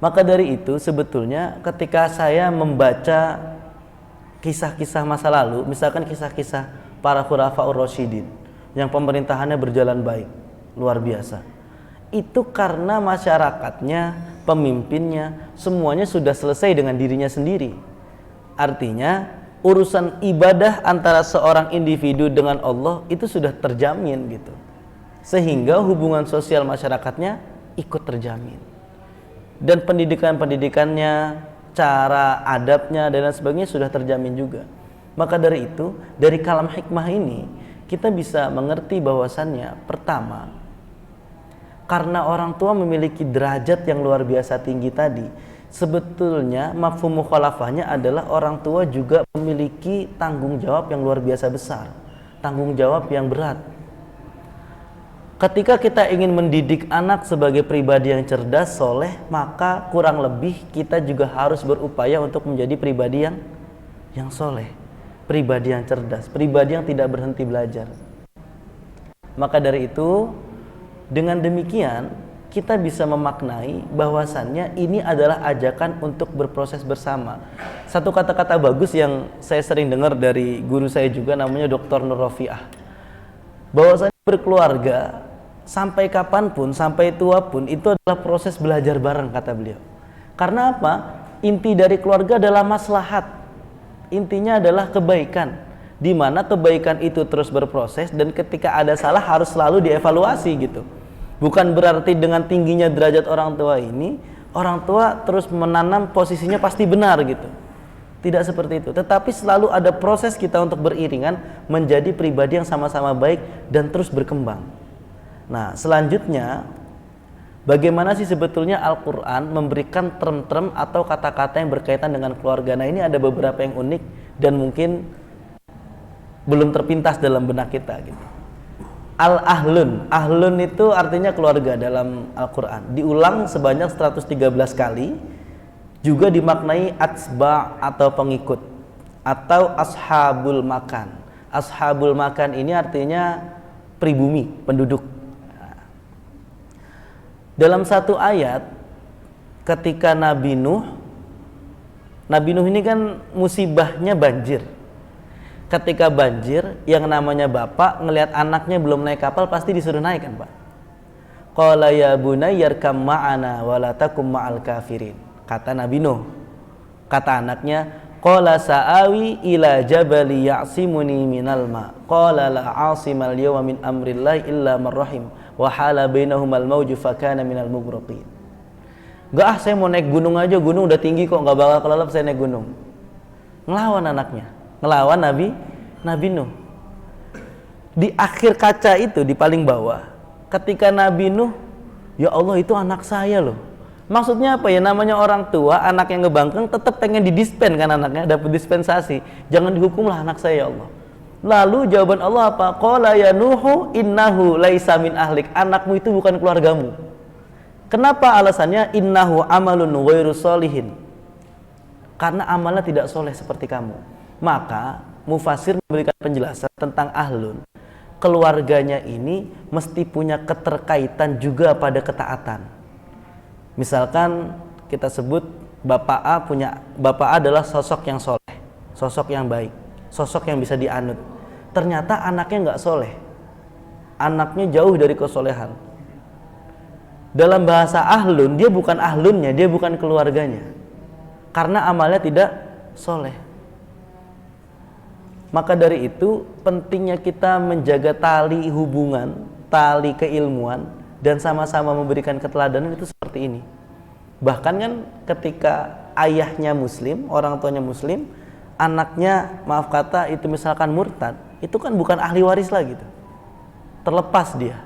Maka dari itu sebetulnya ketika saya membaca kisah-kisah masa lalu, misalkan kisah-kisah para khulafaur rasyidin yang pemerintahannya berjalan baik, luar biasa, itu karena masyarakatnya, pemimpinnya, semuanya sudah selesai dengan dirinya sendiri. Artinya urusan ibadah antara seorang individu dengan Allah itu sudah terjamin gitu, sehingga hubungan sosial masyarakatnya ikut terjamin. Dan pendidikan-pendidikannya, cara adabnya dan lain sebagainya sudah terjamin juga. Maka dari itu, dari kalam hikmah ini kita bisa mengerti bahwasannya pertama, karena orang tua memiliki derajat yang luar biasa tinggi tadi, sebetulnya mafhum mukhalafahnya adalah orang tua juga memiliki tanggung jawab yang luar biasa besar, tanggung jawab yang berat. Ketika kita ingin mendidik anak sebagai pribadi yang cerdas, soleh, maka kurang lebih kita juga harus berupaya untuk menjadi pribadi yang soleh, pribadi yang cerdas, pribadi yang tidak berhenti belajar. Maka dari itu, dengan demikian kita bisa memaknai bahwasannya ini adalah ajakan untuk berproses bersama. Satu kata-kata bagus yang saya sering dengar dari guru saya juga, namanya Dr. Nur Rafi'ah, bahwasanya berkeluarga sampai kapanpun, sampai tua pun, itu adalah proses belajar bareng, kata beliau. Karena apa? Inti dari keluarga adalah maslahat, intinya adalah kebaikan, di mana kebaikan itu terus berproses dan ketika ada salah harus selalu dievaluasi gitu. Bukan berarti dengan tingginya derajat orang tua ini, orang tua terus menanam posisinya pasti benar gitu. Tidak seperti itu, tetapi selalu ada proses kita untuk beriringan menjadi pribadi yang sama-sama baik dan terus berkembang. Nah, selanjutnya, bagaimana sih sebetulnya Al-Quran memberikan term-term atau kata-kata yang berkaitan dengan keluarga? Nah, ini ada beberapa yang unik dan mungkin belum terpintas dalam benak kita gitu. Al-Ahlun, Ahlun itu artinya keluarga dalam Al-Quran. Diulang sebanyak 113 kali, juga dimaknai atsba' atau pengikut, atau ashabul makan. Ashabul makan ini artinya pribumi, penduduk. Dalam satu ayat, ketika Nabi Nuh ini kan musibahnya banjir. Ketika banjir, yang namanya bapak ngelihat anaknya belum naik kapal pasti disuruh naik kan, Pak? Qala ya bunayya yarkam ma'ana wa la takum ma'al kafirin. Kata Nabi Nuh, kata anaknya, qala sa'awi ila jabali ya'simuni minal ma. Qala la 'asimal yawma min amrillahi illa man rahim. Wa hala bainahumal mawju fakana minal mughraqin. Enggak, saya mau naik gunung aja, gunung udah tinggi kok, enggak bakal kelelep saya naik gunung. Ngelawan anaknya, ngelawan Nabi Nuh. Di akhir kaca itu, di paling bawah, ketika Nabi Nuh, ya Allah itu anak saya loh. Maksudnya apa ya, namanya orang tua, anak yang ngebangkeng tetap pengen didispen kan anaknya, dapat dispensasi. Jangan dihukumlah anak saya ya Allah. Lalu jawaban Allah apa? Qala ya Nuhu innahu laisa min ahlik. Anakmu itu bukan keluargamu. Kenapa alasannya? Innahu amalun ghairu sholihin. Karena amalnya tidak soleh seperti kamu. Maka Mufasir memberikan penjelasan tentang ahlun. Keluarganya ini mesti punya keterkaitan juga pada ketaatan. Misalkan kita sebut Bapak A adalah sosok yang soleh, sosok yang baik, sosok yang bisa dianut. Ternyata anaknya nggak soleh, anaknya jauh dari kesolehan. Dalam bahasa ahlun, dia bukan ahlunnya, dia bukan keluarganya, karena amalnya tidak soleh. Maka dari itu pentingnya kita menjaga tali hubungan, tali keilmuan, dan sama-sama memberikan keteladanan itu seperti ini. Bahkan kan ketika ayahnya muslim, orang tuanya muslim, anaknya maaf kata itu misalkan murtad, itu kan bukan ahli waris lagi tuh. Terlepas dia.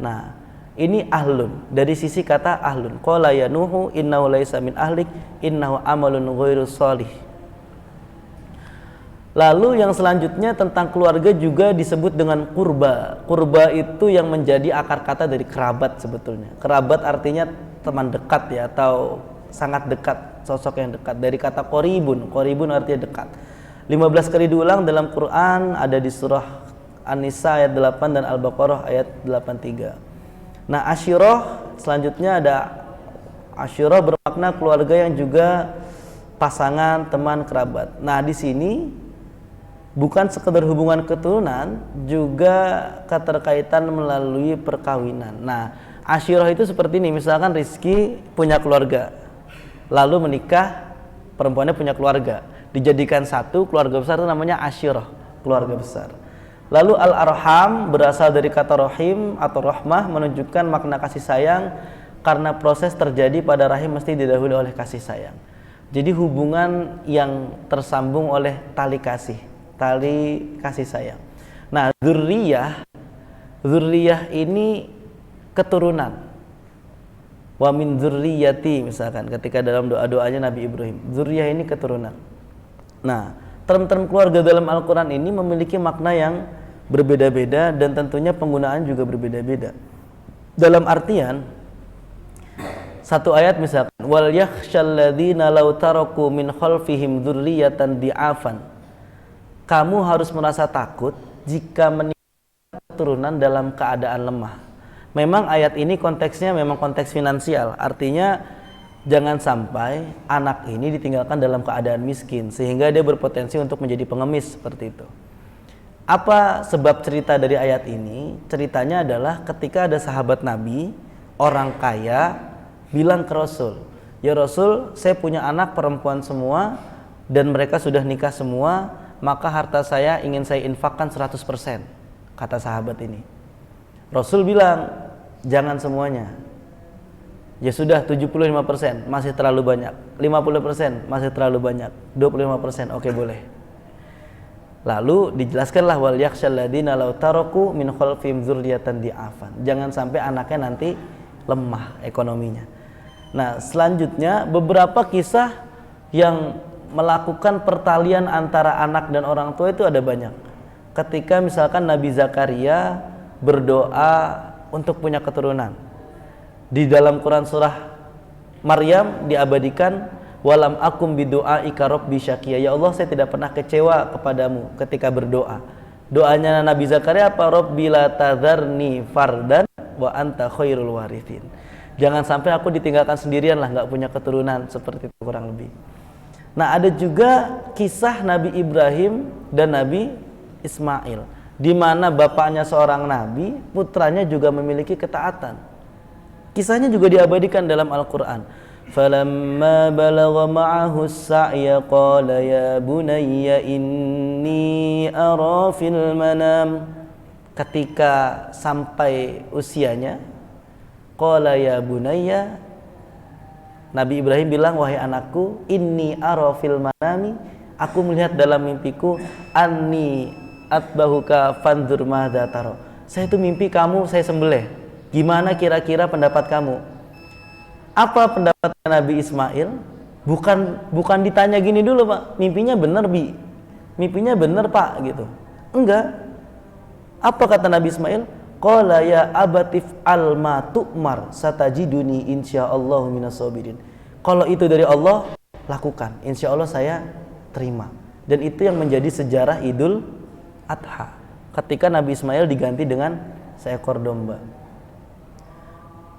Nah, ini ahlun dari sisi kata ahlun. Qala ya Nuhu innahu laisa min ahlik innahu amalun ghairu sholih. Lalu yang selanjutnya tentang keluarga juga disebut dengan kurba. Kurba itu yang menjadi akar kata dari kerabat sebetulnya. Kerabat artinya teman dekat ya, atau sangat dekat, sosok yang dekat. Dari kata qoribun, qoribun artinya dekat. 15 kali diulang dalam Quran, ada di surah An-Nisa ayat 8 dan Al-Baqarah ayat 83. Nah, asyirah selanjutnya ada asyirah bermakna keluarga yang juga pasangan, teman, kerabat. Nah, di sini bukan sekedar hubungan keturunan, juga keterkaitan melalui perkawinan. Nah, asyirah itu seperti ini, misalkan Rizky punya keluarga, lalu menikah, perempuannya punya keluarga, dijadikan satu keluarga besar, itu namanya asyirah, keluarga besar. Lalu al-arham berasal dari kata rahim atau rahmah, menunjukkan makna kasih sayang, karena proses terjadi pada rahim mesti didahului oleh kasih sayang. Jadi hubungan yang tersambung oleh tali kasih sayang. Nah, dzurriyyah ini keturunan. Wa min dzurriyyati, misalkan ketika dalam doa-doanya Nabi Ibrahim, dzurriyyah ini keturunan. Nah, term-term keluarga dalam Al-Qur'an ini memiliki makna yang berbeda-beda dan tentunya penggunaan juga berbeda-beda. Dalam artian satu ayat misalkan wal yakhshal ladzina law taraku min khalfihim dzurriyyatan di'afan. Kamu harus merasa takut jika meninggalkan keturunan dalam keadaan lemah. Memang ayat ini konteksnya memang konteks finansial, artinya jangan sampai anak ini ditinggalkan dalam keadaan miskin sehingga dia berpotensi untuk menjadi pengemis seperti itu. Apa sebab cerita dari ayat ini? Ceritanya adalah ketika ada sahabat Nabi, orang kaya, bilang ke Rasul, "Ya Rasul, saya punya anak perempuan semua dan mereka sudah nikah semua, maka harta saya ingin saya infakkan 100%," kata sahabat ini. Rasul bilang, "Jangan semuanya. Ya sudah 75%, masih terlalu banyak. 50% masih terlalu banyak. 25%, oke boleh." Lalu dijelaskanlah wal yakhshal ladzina law taraku min khalfihim dzurriyyatan di'afan. Jangan sampai anaknya nanti lemah ekonominya. Nah, selanjutnya beberapa kisah yang melakukan pertalian antara anak dan orang tua itu ada banyak. Ketika misalkan Nabi Zakaria berdoa untuk punya keturunan. Di dalam Quran surah Maryam diabadikan walam akum bidu'aika rabbi syaqiya. Ya Allah, saya tidak pernah kecewa kepadamu ketika berdoa. Doanya Nabi Zakaria apa? Rabbi la tadharni fardan wa anta khairul warithin. Jangan sampai aku ditinggalkan sendirian lah, nggak punya keturunan, seperti itu kurang lebih. Nah, ada juga kisah Nabi Ibrahim dan Nabi Ismail, di mana bapaknya seorang nabi, putranya juga memiliki ketaatan. Kisahnya juga diabadikan dalam Al-Qur'an. Falamma balagha ma'ahu as-sa'ya qala ya bunayya inni ara fil manam. Ketika sampai usianya, qala ya bunayya, Nabi Ibrahim bilang, "Wahai anakku, inni ara fil manami, aku melihat dalam mimpiku, anni atbahuka fanzur madza tara." Saya itu mimpi kamu saya sembelih. Gimana kira-kira pendapat kamu? Apa pendapat Nabi Ismail? Bukan ditanya gini dulu, Pak. Mimpinya benar, Bi. Mimpinya benar, Pak, gitu. Enggak. Apa kata Nabi Ismail? Qala ya abatif al ma tu'mar satajiduni insyaallahu minas sabirin. Kalau itu dari Allah, lakukan. Insyaallah saya terima. Dan itu yang menjadi sejarah Idul Adha. Ketika Nabi Ismail diganti dengan seekor domba.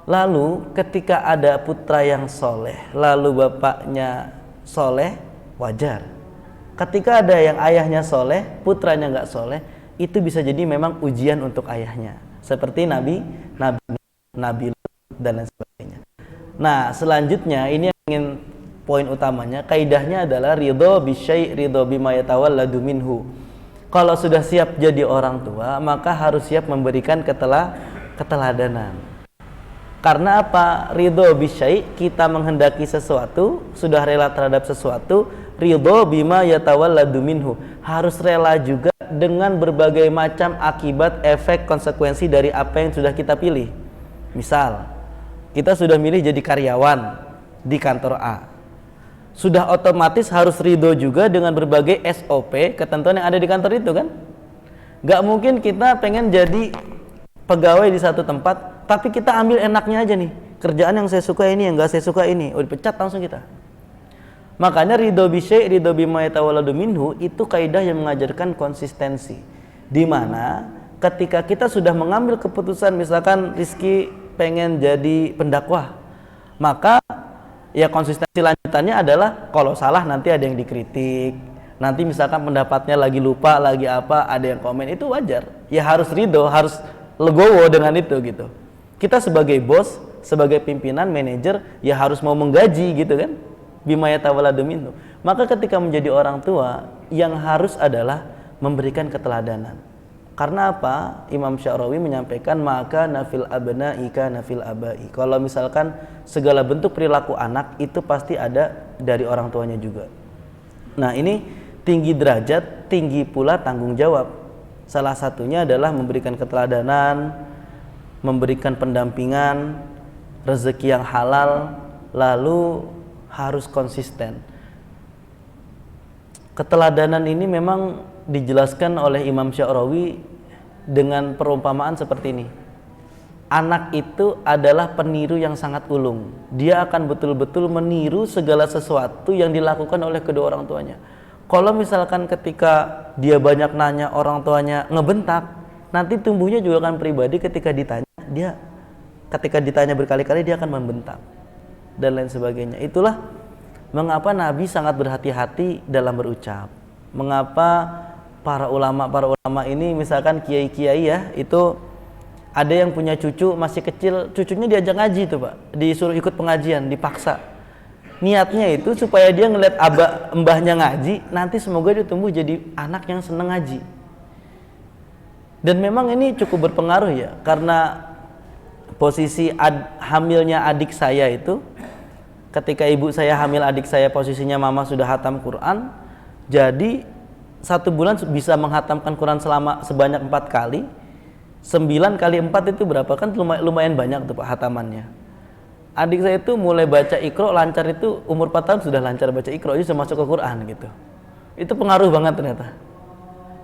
Lalu ketika ada putra yang soleh, lalu bapaknya soleh, wajar. Ketika ada yang ayahnya soleh, putranya nggak soleh, itu bisa jadi memang ujian untuk ayahnya. Seperti Nabi dan lain sebagainya. Nah, selanjutnya ini yang ingin poin utamanya, kaidahnya adalah ridho bisyai' ridho bima yatawalladu minhu. Kalau sudah siap jadi orang tua, maka harus siap memberikan keteladanan. Karena apa? Ridho bisyai', kita menghendaki sesuatu, sudah rela terhadap sesuatu. Ridho bima yatawalladu minhu, harus rela juga dengan berbagai macam akibat, efek, konsekuensi dari apa yang sudah kita pilih. Misal, kita sudah milih jadi karyawan di kantor A, sudah otomatis harus ridho juga dengan berbagai SOP, ketentuan yang ada di kantor itu kan. Gak mungkin kita pengen jadi pegawai di satu tempat, tapi kita ambil enaknya aja nih, kerjaan yang saya suka ini, yang gak saya suka ini, dipecat langsung kita. Makanya ridho bisyai' ridho bima yatawalladu minhu itu kaidah yang mengajarkan konsistensi. Di mana ketika kita sudah mengambil keputusan, misalkan Rizky pengen jadi pendakwah, maka ya konsistensi lanjutannya adalah kalau salah nanti ada yang dikritik, nanti misalkan pendapatnya lagi lupa, lagi apa, ada yang komen, itu wajar. Ya harus ridho, harus legowo dengan itu gitu. Kita sebagai bos, sebagai pimpinan, manajer, ya harus mau menggaji gitu kan. Bima yatawalladu minhu. Maka ketika menjadi orang tua, yang harus adalah memberikan keteladanan. Karena apa? Imam Sya'rawi menyampaikan maka nafil abna'i ka nafil abai. Kalau misalkan segala bentuk perilaku anak itu pasti ada dari orang tuanya juga. Nah, ini tinggi derajat, tinggi pula tanggung jawab. Salah satunya adalah memberikan keteladanan, memberikan pendampingan, rezeki yang halal, lalu harus konsisten. Keteladanan ini memang dijelaskan oleh Imam Sya'rawi dengan perumpamaan seperti ini. Anak itu adalah peniru yang sangat ulung. Dia akan betul-betul meniru segala sesuatu yang dilakukan oleh kedua orang tuanya. Kalau misalkan ketika dia banyak nanya, orang tuanya ngebentak, nanti tumbuhnya juga akan pribadi ketika ditanya berkali-kali dia akan membentak dan lain sebagainya. Itulah mengapa Nabi sangat berhati-hati dalam berucap. Mengapa para ulama ini, misalkan kiai-kiai ya, itu ada yang punya cucu masih kecil, cucunya diajak ngaji tuh Pak, disuruh ikut pengajian, dipaksa. Niatnya itu supaya dia ngeliat mbahnya ngaji, nanti semoga dia tumbuh jadi anak yang seneng ngaji. Dan memang ini cukup berpengaruh ya, karena posisi hamilnya adik saya itu, ketika ibu saya hamil adik saya, posisinya mama sudah hatam Quran, jadi 1 bulan bisa menghatamkan Quran sebanyak 4 kali. 9 kali 4 itu berapa? Kan lumayan banyak tuh Pak hatamannya. Adik saya itu mulai baca Iqra lancar itu umur 4 tahun sudah lancar baca Iqra, jadi sudah masuk ke Quran gitu. Itu pengaruh banget ternyata.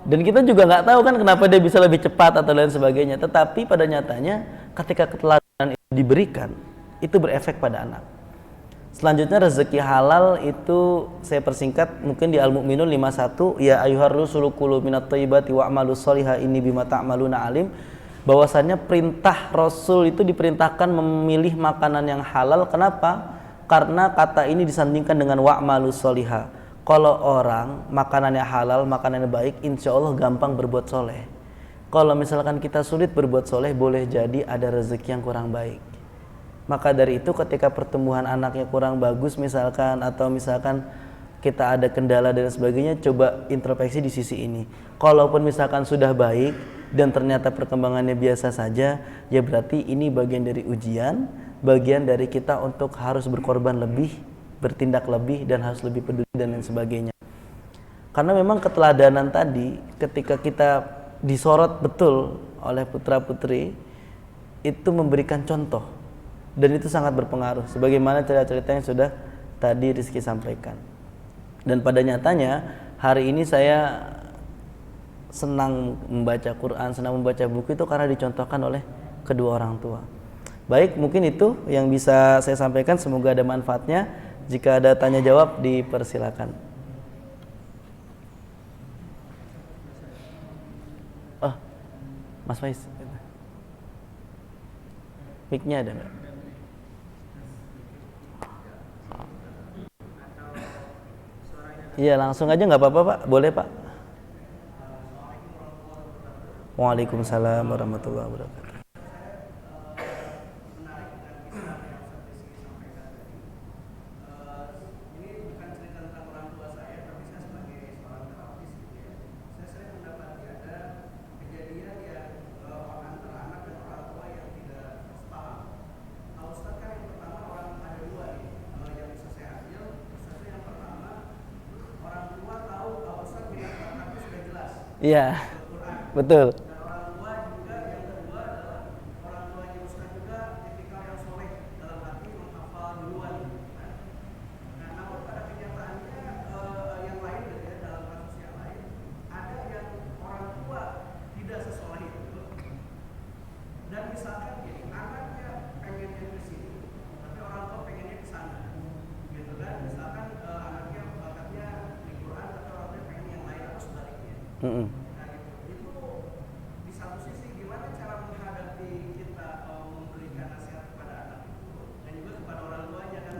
Dan kita juga nggak tahu kan kenapa dia bisa lebih cepat atau lain sebagainya. Tetapi pada nyatanya ketika keteladanan itu diberikan, itu berefek pada anak. Selanjutnya rezeki halal itu saya persingkat mungkin di Al-Mu'minun 51, ya ayyuhar rusulu kulu minat thayyibati wa'malus sholiha inni bima ta'maluna alim. Bahwasannya perintah Rasul itu diperintahkan memilih makanan yang halal. Kenapa? Karena kata ini disandingkan dengan wa'malus sholiha. Kalau orang makanannya halal, makanannya baik, insya Allah gampang berbuat soleh. Kalau misalkan kita sulit berbuat soleh, boleh jadi ada rezeki yang kurang baik. Maka dari itu ketika pertumbuhan anaknya kurang bagus misalkan, atau misalkan kita ada kendala dan sebagainya, coba introspeksi di sisi ini. Kalaupun misalkan sudah baik dan ternyata perkembangannya biasa saja, ya berarti ini bagian dari ujian, bagian dari kita untuk harus berkorban lebih, bertindak lebih, dan harus lebih peduli dan lain sebagainya. Karena memang keteladanan tadi ketika kita disorot betul oleh putra-putri itu memberikan contoh. Dan itu sangat berpengaruh, sebagaimana cerita-cerita yang sudah tadi Rizky sampaikan. Dan pada nyatanya hari ini saya senang membaca Quran, senang membaca buku itu karena dicontohkan oleh kedua orang tua. Baik, mungkin itu yang bisa saya sampaikan, semoga ada manfaatnya. Jika ada tanya jawab dipersilakan. Oh, Mas Faiz, mic-nya ada nggak? Iya, langsung aja nggak apa-apa Pak, boleh Pak. Waalaikumsalam warahmatullahi wabarakatuh. Iya, betul.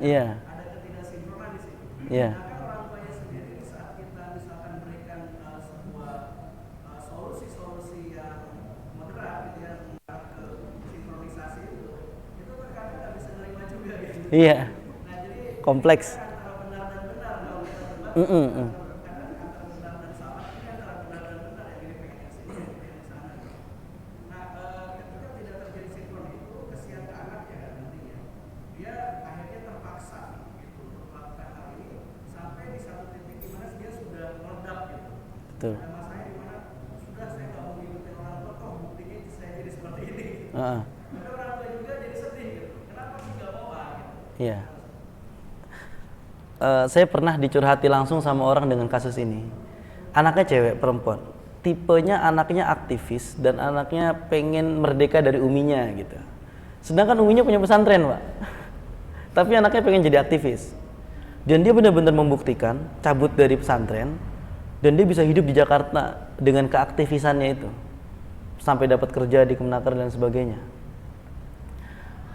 Iya. Ada ketidaksinkronan di sini. Iya. Nah, orang tuanya sendiri saat kita misalkan berikan sebuah solusi yang moderat gitu ya, ke sinkronisasi itu terkadang nggak bisa nerima juga gitu. Iya. Nah, jadi kompleks. Antara benar dan benar kalau kita benar. Kadang antara benar dan salah, ini antara benar dan benar yang jadi pengen yang sini, yang sana. Heeh. Iya. Saya pernah dicurhati langsung sama orang dengan kasus ini. Anaknya cewek, perempuan. Tipenya anaknya aktivis dan anaknya pengen merdeka dari uminya gitu. Sedangkan uminya punya pesantren, Pak. Tapi anaknya pengen jadi aktivis. Dan dia benar-benar membuktikan cabut dari pesantren dan dia bisa hidup di Jakarta dengan keaktivisannya itu. Sampai dapat kerja di Kemenaker dan sebagainya.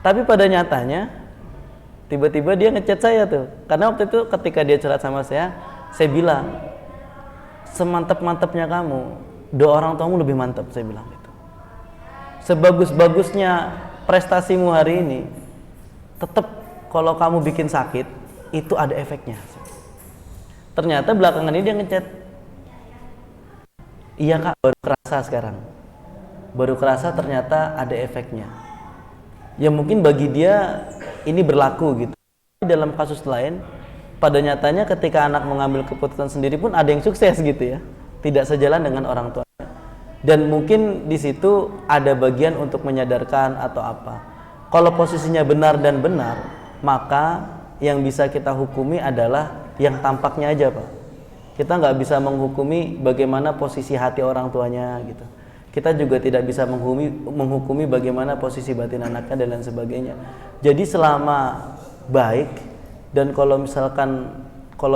Tapi pada nyatanya tiba-tiba dia ngechat saya tuh. Karena waktu itu ketika dia curhat sama saya bilang, semantap-mantapnya kamu, doa orang tuamu lebih mantap, saya bilang gitu. Sebagus-bagusnya prestasimu hari ini, tetap kalau kamu bikin sakit, itu ada efeknya. Ternyata belakangan ini dia ngechat, iya kak, baru kerasa sekarang. Baru kerasa ternyata ada efeknya. Ya mungkin bagi dia ini berlaku gitu. Dalam kasus lain, pada nyatanya ketika anak mengambil keputusan sendiri pun ada yang sukses gitu ya, tidak sejalan dengan orang tuanya. Dan mungkin di situ ada bagian untuk menyadarkan atau apa. Kalau posisinya benar dan benar, maka yang bisa kita hukumi adalah yang tampaknya aja, Pak. Kita nggak bisa menghukumi bagaimana posisi hati orang tuanya gitu. Kita juga tidak bisa menghukumi bagaimana posisi batin anaknya dan lain sebagainya. Jadi selama baik, dan kalau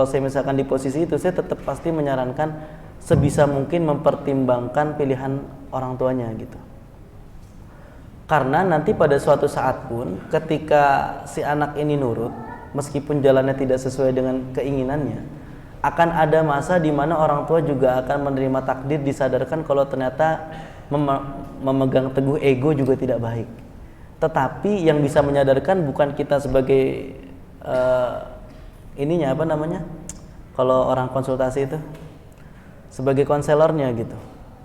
saya misalkan di posisi itu, saya tetap pasti menyarankan sebisa mungkin mempertimbangkan pilihan orang tuanya gitu. Karena nanti pada suatu saat pun ketika si anak ini nurut, meskipun jalannya tidak sesuai dengan keinginannya, akan ada masa di mana orang tua juga akan menerima takdir, disadarkan kalau ternyata memegang teguh ego juga tidak baik. Tetapi yang bisa menyadarkan bukan kita sebagai ininya apa namanya? Kalau orang konsultasi itu sebagai konselornya gitu.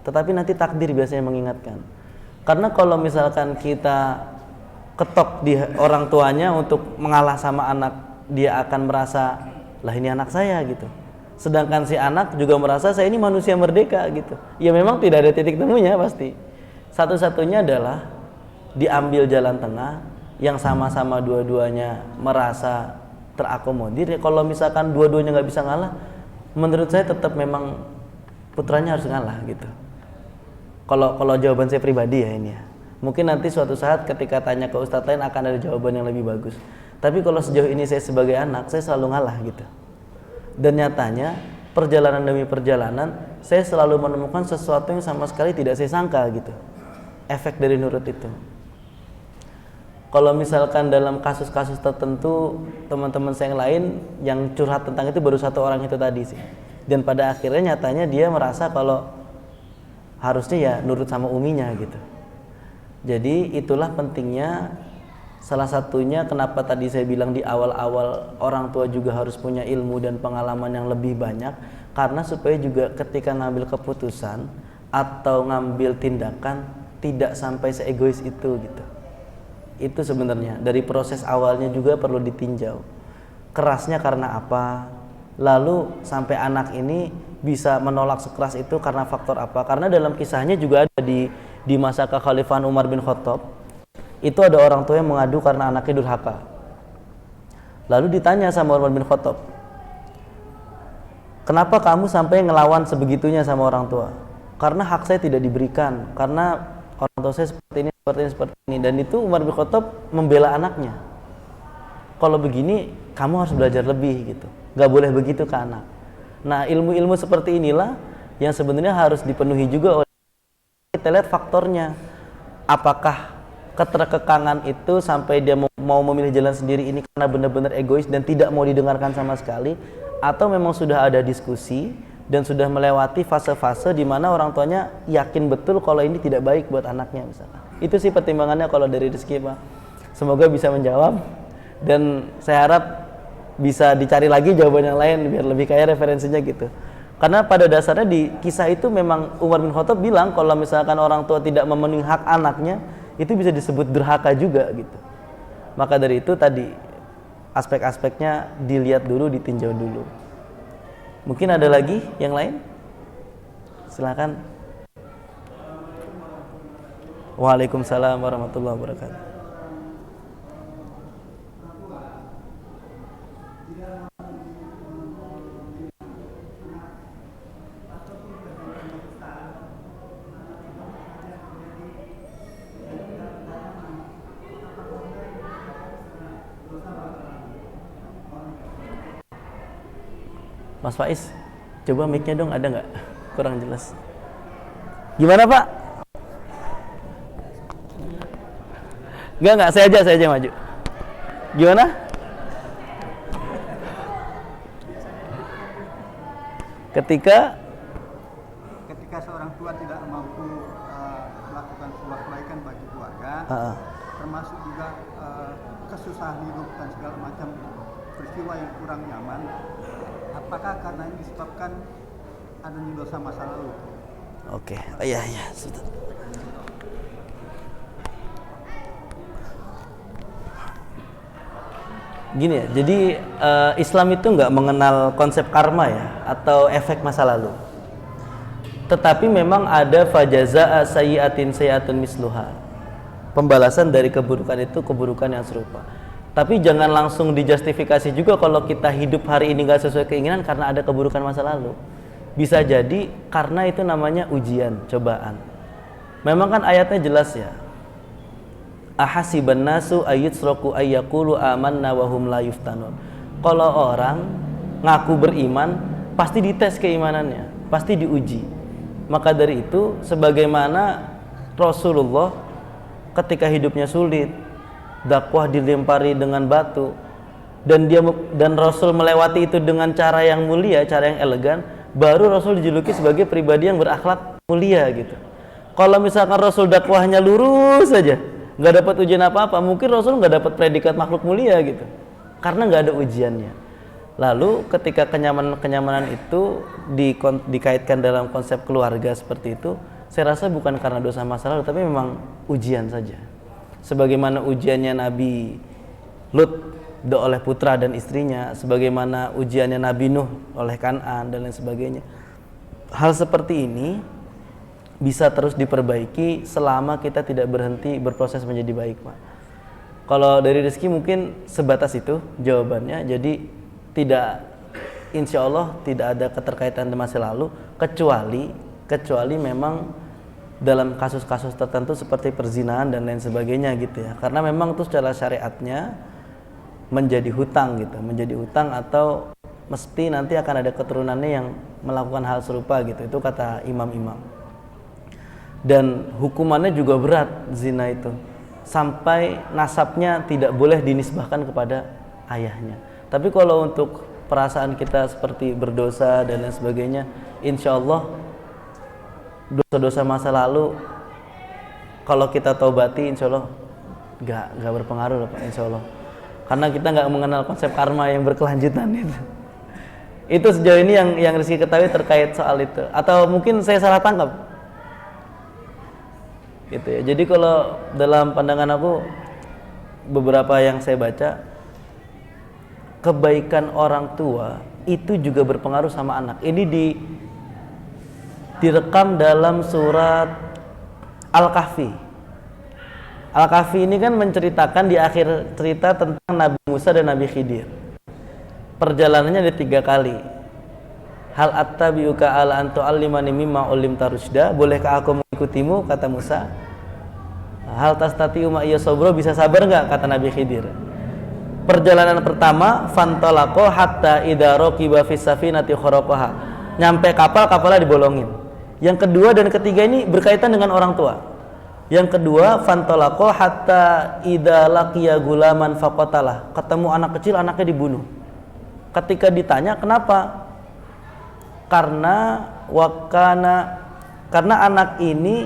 Tetapi nanti takdir biasanya mengingatkan. Karena kalau misalkan kita ketok di orang tuanya untuk mengalah sama anak, dia akan merasa, lah ini anak saya gitu. Sedangkan si anak juga merasa saya ini manusia merdeka gitu. Ya memang tidak ada titik temunya pasti. Satu-satunya adalah diambil jalan tengah yang sama-sama dua-duanya merasa terakomodir. Kalau misalkan dua-duanya nggak bisa ngalah, menurut saya tetap memang putranya harus ngalah gitu. Kalau jawaban saya pribadi ya ini ya. Mungkin nanti suatu saat ketika tanya ke ustadz lain akan ada jawaban yang lebih bagus. Tapi kalau sejauh ini saya sebagai anak, saya selalu ngalah gitu. Dan nyatanya perjalanan demi perjalanan saya selalu menemukan sesuatu yang sama sekali tidak saya sangka gitu. Efek dari nurut itu. Kalau misalkan dalam kasus-kasus tertentu teman-teman saya yang lain yang curhat tentang itu baru satu orang itu tadi sih. Dan pada akhirnya nyatanya dia merasa kalau harusnya ya nurut sama uminya gitu. Jadi itulah pentingnya, salah satunya kenapa tadi saya bilang di awal-awal orang tua juga harus punya ilmu dan pengalaman yang lebih banyak, karena supaya juga ketika ngambil keputusan atau ngambil tindakan tidak sampai seegois itu gitu. Itu sebenarnya dari proses awalnya juga perlu ditinjau. Kerasnya karena apa? Lalu sampai anak ini bisa menolak sekeras itu karena faktor apa? Karena dalam kisahnya juga ada di masa kekhalifahan Umar bin Khattab, itu ada orang tua yang mengadu karena anaknya durhaka. Lalu ditanya sama Umar bin Khattab, kenapa kamu sampai ngelawan sebegitunya sama orang tua? Karena hak saya tidak diberikan, karena orang tua saya seperti ini. Dan itu Umar bin Khattab membela anaknya. Kalau begini kamu harus belajar lebih gitu, gak boleh begitu ke anak. Nah ilmu-ilmu seperti inilah yang sebenarnya harus dipenuhi juga oleh kita. Lihat faktornya, apakah keterkekangan itu sampai dia mau memilih jalan sendiri ini karena benar-benar egois dan tidak mau didengarkan sama sekali, atau memang sudah ada diskusi dan sudah melewati fase-fase di mana orang tuanya yakin betul kalau ini tidak baik buat anaknya misalkan. Itu sih pertimbangannya kalau dari Rizky, Pak. Semoga bisa menjawab, dan saya harap bisa dicari lagi jawaban yang lain biar lebih kaya referensinya gitu. Karena pada dasarnya di kisah itu memang Umar bin Khattab bilang kalau misalkan orang tua tidak memenuhi hak anaknya, itu bisa disebut durhaka juga gitu. Maka dari itu tadi aspek-aspeknya dilihat dulu, ditinjau dulu. Mungkin ada lagi yang lain? Silakan. Waalaikumsalam warahmatullahi wabarakatuh. Mas Faiz, coba mic-nya dong, ada nggak? Kurang jelas. Gimana Pak? Nggak, saya aja maju. Gimana? Ketika seorang tua tidak mampu melakukan sebuah kebaikan bagi keluarga, termasuk juga kesusahan hidup dan segala macam peristiwa yang kurang nyaman, apakah karena ini disebabkan adanya dosa masa lalu? Oke, iya, sudah. Gini ya, jadi Islam itu nggak mengenal konsep karma ya, atau efek masa lalu. Tetapi memang ada fajaza'a sayyi'atin sayyi'atun misluha. Pembalasan dari keburukan itu keburukan yang serupa. Tapi jangan langsung dijustifikasi juga kalau kita hidup hari ini nggak sesuai keinginan karena ada keburukan masa lalu. Bisa jadi karena itu namanya ujian, cobaan. Memang kan ayatnya jelas ya. Ahasiban nasu ayyutsraku ayyaqulu amanna wa hum la yuftanun. Kalau orang ngaku beriman, pasti dites keimanannya, pasti diuji. Maka dari itu, sebagaimana Rasulullah ketika hidupnya sulit, dakwah dilempari dengan batu, dan Rasul melewati itu dengan cara yang mulia, cara yang elegan, baru Rasul dijuluki sebagai pribadi yang berakhlak mulia gitu. Kalau misalkan Rasul dakwahnya lurus saja, nggak dapat ujian apa-apa, mungkin Rasul nggak dapat predikat makhluk mulia gitu, karena nggak ada ujiannya. Lalu ketika kenyamanan itu dikaitkan dalam konsep keluarga seperti itu, saya rasa bukan karena dosa masa lalu, tapi memang ujian saja. Sebagaimana ujiannya Nabi Lut oleh putra dan istrinya, sebagaimana ujiannya Nabi Nuh oleh Kan'an dan lain sebagainya. Hal seperti ini bisa terus diperbaiki selama kita tidak berhenti berproses menjadi baik, Pak. Kalau dari rezeki mungkin sebatas itu jawabannya. Jadi insya Allah tidak ada keterkaitan di masa lalu, kecuali memang dalam kasus-kasus tertentu seperti perzinahan dan lain sebagainya gitu ya. Karena memang itu secara syariatnya menjadi hutang gitu, menjadi hutang atau mesti nanti akan ada keturunannya yang melakukan hal serupa gitu. Itu kata imam-imam. Dan hukumannya juga berat zina itu, sampai nasabnya tidak boleh dinisbahkan kepada ayahnya. Tapi kalau untuk perasaan kita seperti berdosa dan lain sebagainya, insya Allah dosa-dosa masa lalu kalau kita taubati, insya Allah nggak berpengaruh, Pak, insya Allah. Karena kita nggak mengenal konsep karma yang berkelanjutan itu. Itu sejauh ini yang Rizky ketahui terkait soal itu. Atau mungkin saya salah tangkap, gitu ya. Jadi kalau dalam pandangan aku, beberapa yang saya baca, kebaikan orang tua itu juga berpengaruh sama anak. Ini direkam dalam surat Al-Kahfi. Al-Kahfi ini kan menceritakan di akhir cerita tentang Nabi Musa dan Nabi Khidir. Perjalanannya ada 3 kali. Hal attabi'uka ala an tu'allimani mimma ulimta rusyda. Bolehkah aku mengikutimu, kata Musa. Hal tastati'u ma iya sabra, bisa sabar enggak, kata Nabi Khidir. Perjalanan pertama, fantolako hatta idza raqiba fis safinati kharaqaha. Nyampe kapalnya dibolongin. Yang kedua dan ketiga ini berkaitan dengan orang tua. Yang kedua, fantolako hatta idza laqiya gulaman faqatalah. Ketemu anak kecil, anaknya dibunuh. Ketika ditanya kenapa? Karena anak ini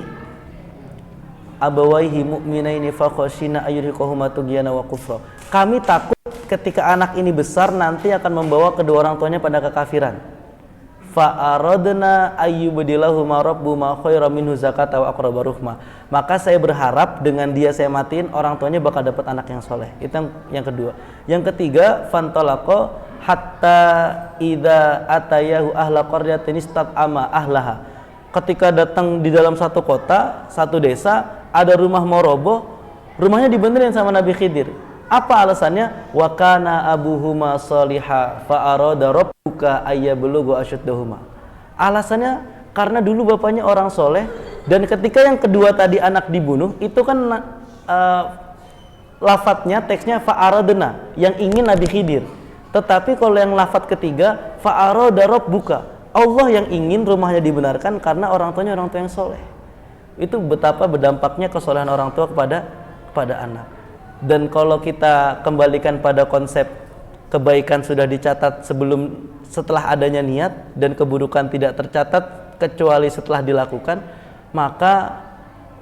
abawaihi mu'minaini fakhashina ayyurhiqahuma tughyana wa kufra. Kami takut ketika anak ini besar nanti akan membawa kedua orang tuanya pada kekafiran. Fa aradna ayyubdilahuma rabbuma khairan minhu zakata wa aqraba ruhma. Maka saya berharap dengan dia saya matiin, orang tuanya bakal dapat anak yang soleh. Itu yang kedua. Yang ketiga, fantalaqa hatta idza atayahu ahla qaryatin istat'ama ahlaha. Ketika datang di dalam satu kota, satu desa, ada rumah mau roboh, rumahnya dibenerin sama Nabi Khidir. Apa alasannya? Wa kana abuhuma shaliha fa arada rabbuka ayyablugha asyaddahuma. Alasannya karena dulu bapaknya orang soleh, dan ketika yang kedua tadi anak dibunuh, itu kan lafadznya, teksnya fa'aradna, yang ingin Nabi Khidir. Tetapi kalau yang lafadz ketiga fa'arada rabbuka, Allah yang ingin rumahnya dibenarkan karena orang tuanya orang tua yang soleh. Itu betapa berdampaknya kesolehan orang tua kepada anak. Dan kalau kita kembalikan pada konsep kebaikan sudah dicatat setelah adanya niat, dan keburukan tidak tercatat kecuali setelah dilakukan, maka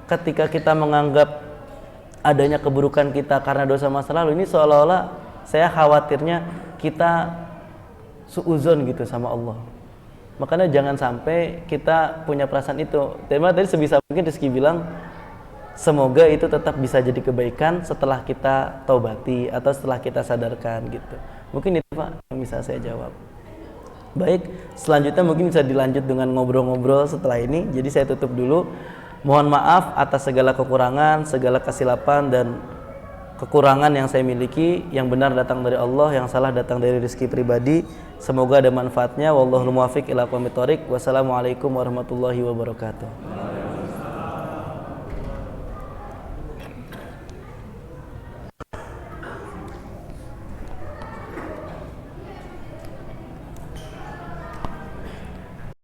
ketika kita menganggap adanya keburukan kita karena dosa masa lalu, ini seolah-olah saya khawatirnya kita suuzon gitu sama Allah. Makanya jangan sampai kita punya perasaan itu. Tadi sebisa mungkin Rizky bilang, semoga itu tetap bisa jadi kebaikan setelah kita taubati atau setelah kita sadarkan gitu. Mungkin itu Pak yang bisa saya jawab. Baik, selanjutnya mungkin bisa dilanjut dengan ngobrol-ngobrol setelah ini. Jadi saya tutup dulu. Mohon maaf atas segala kekurangan, segala kesilapan dan kekurangan yang saya miliki. Yang benar datang dari Allah, yang salah datang dari rezeki pribadi. Semoga ada manfaatnya. Wallahul muwaffiq ila aqwamit thoriq. Wassalamualaikum warahmatullahi wabarakatuh.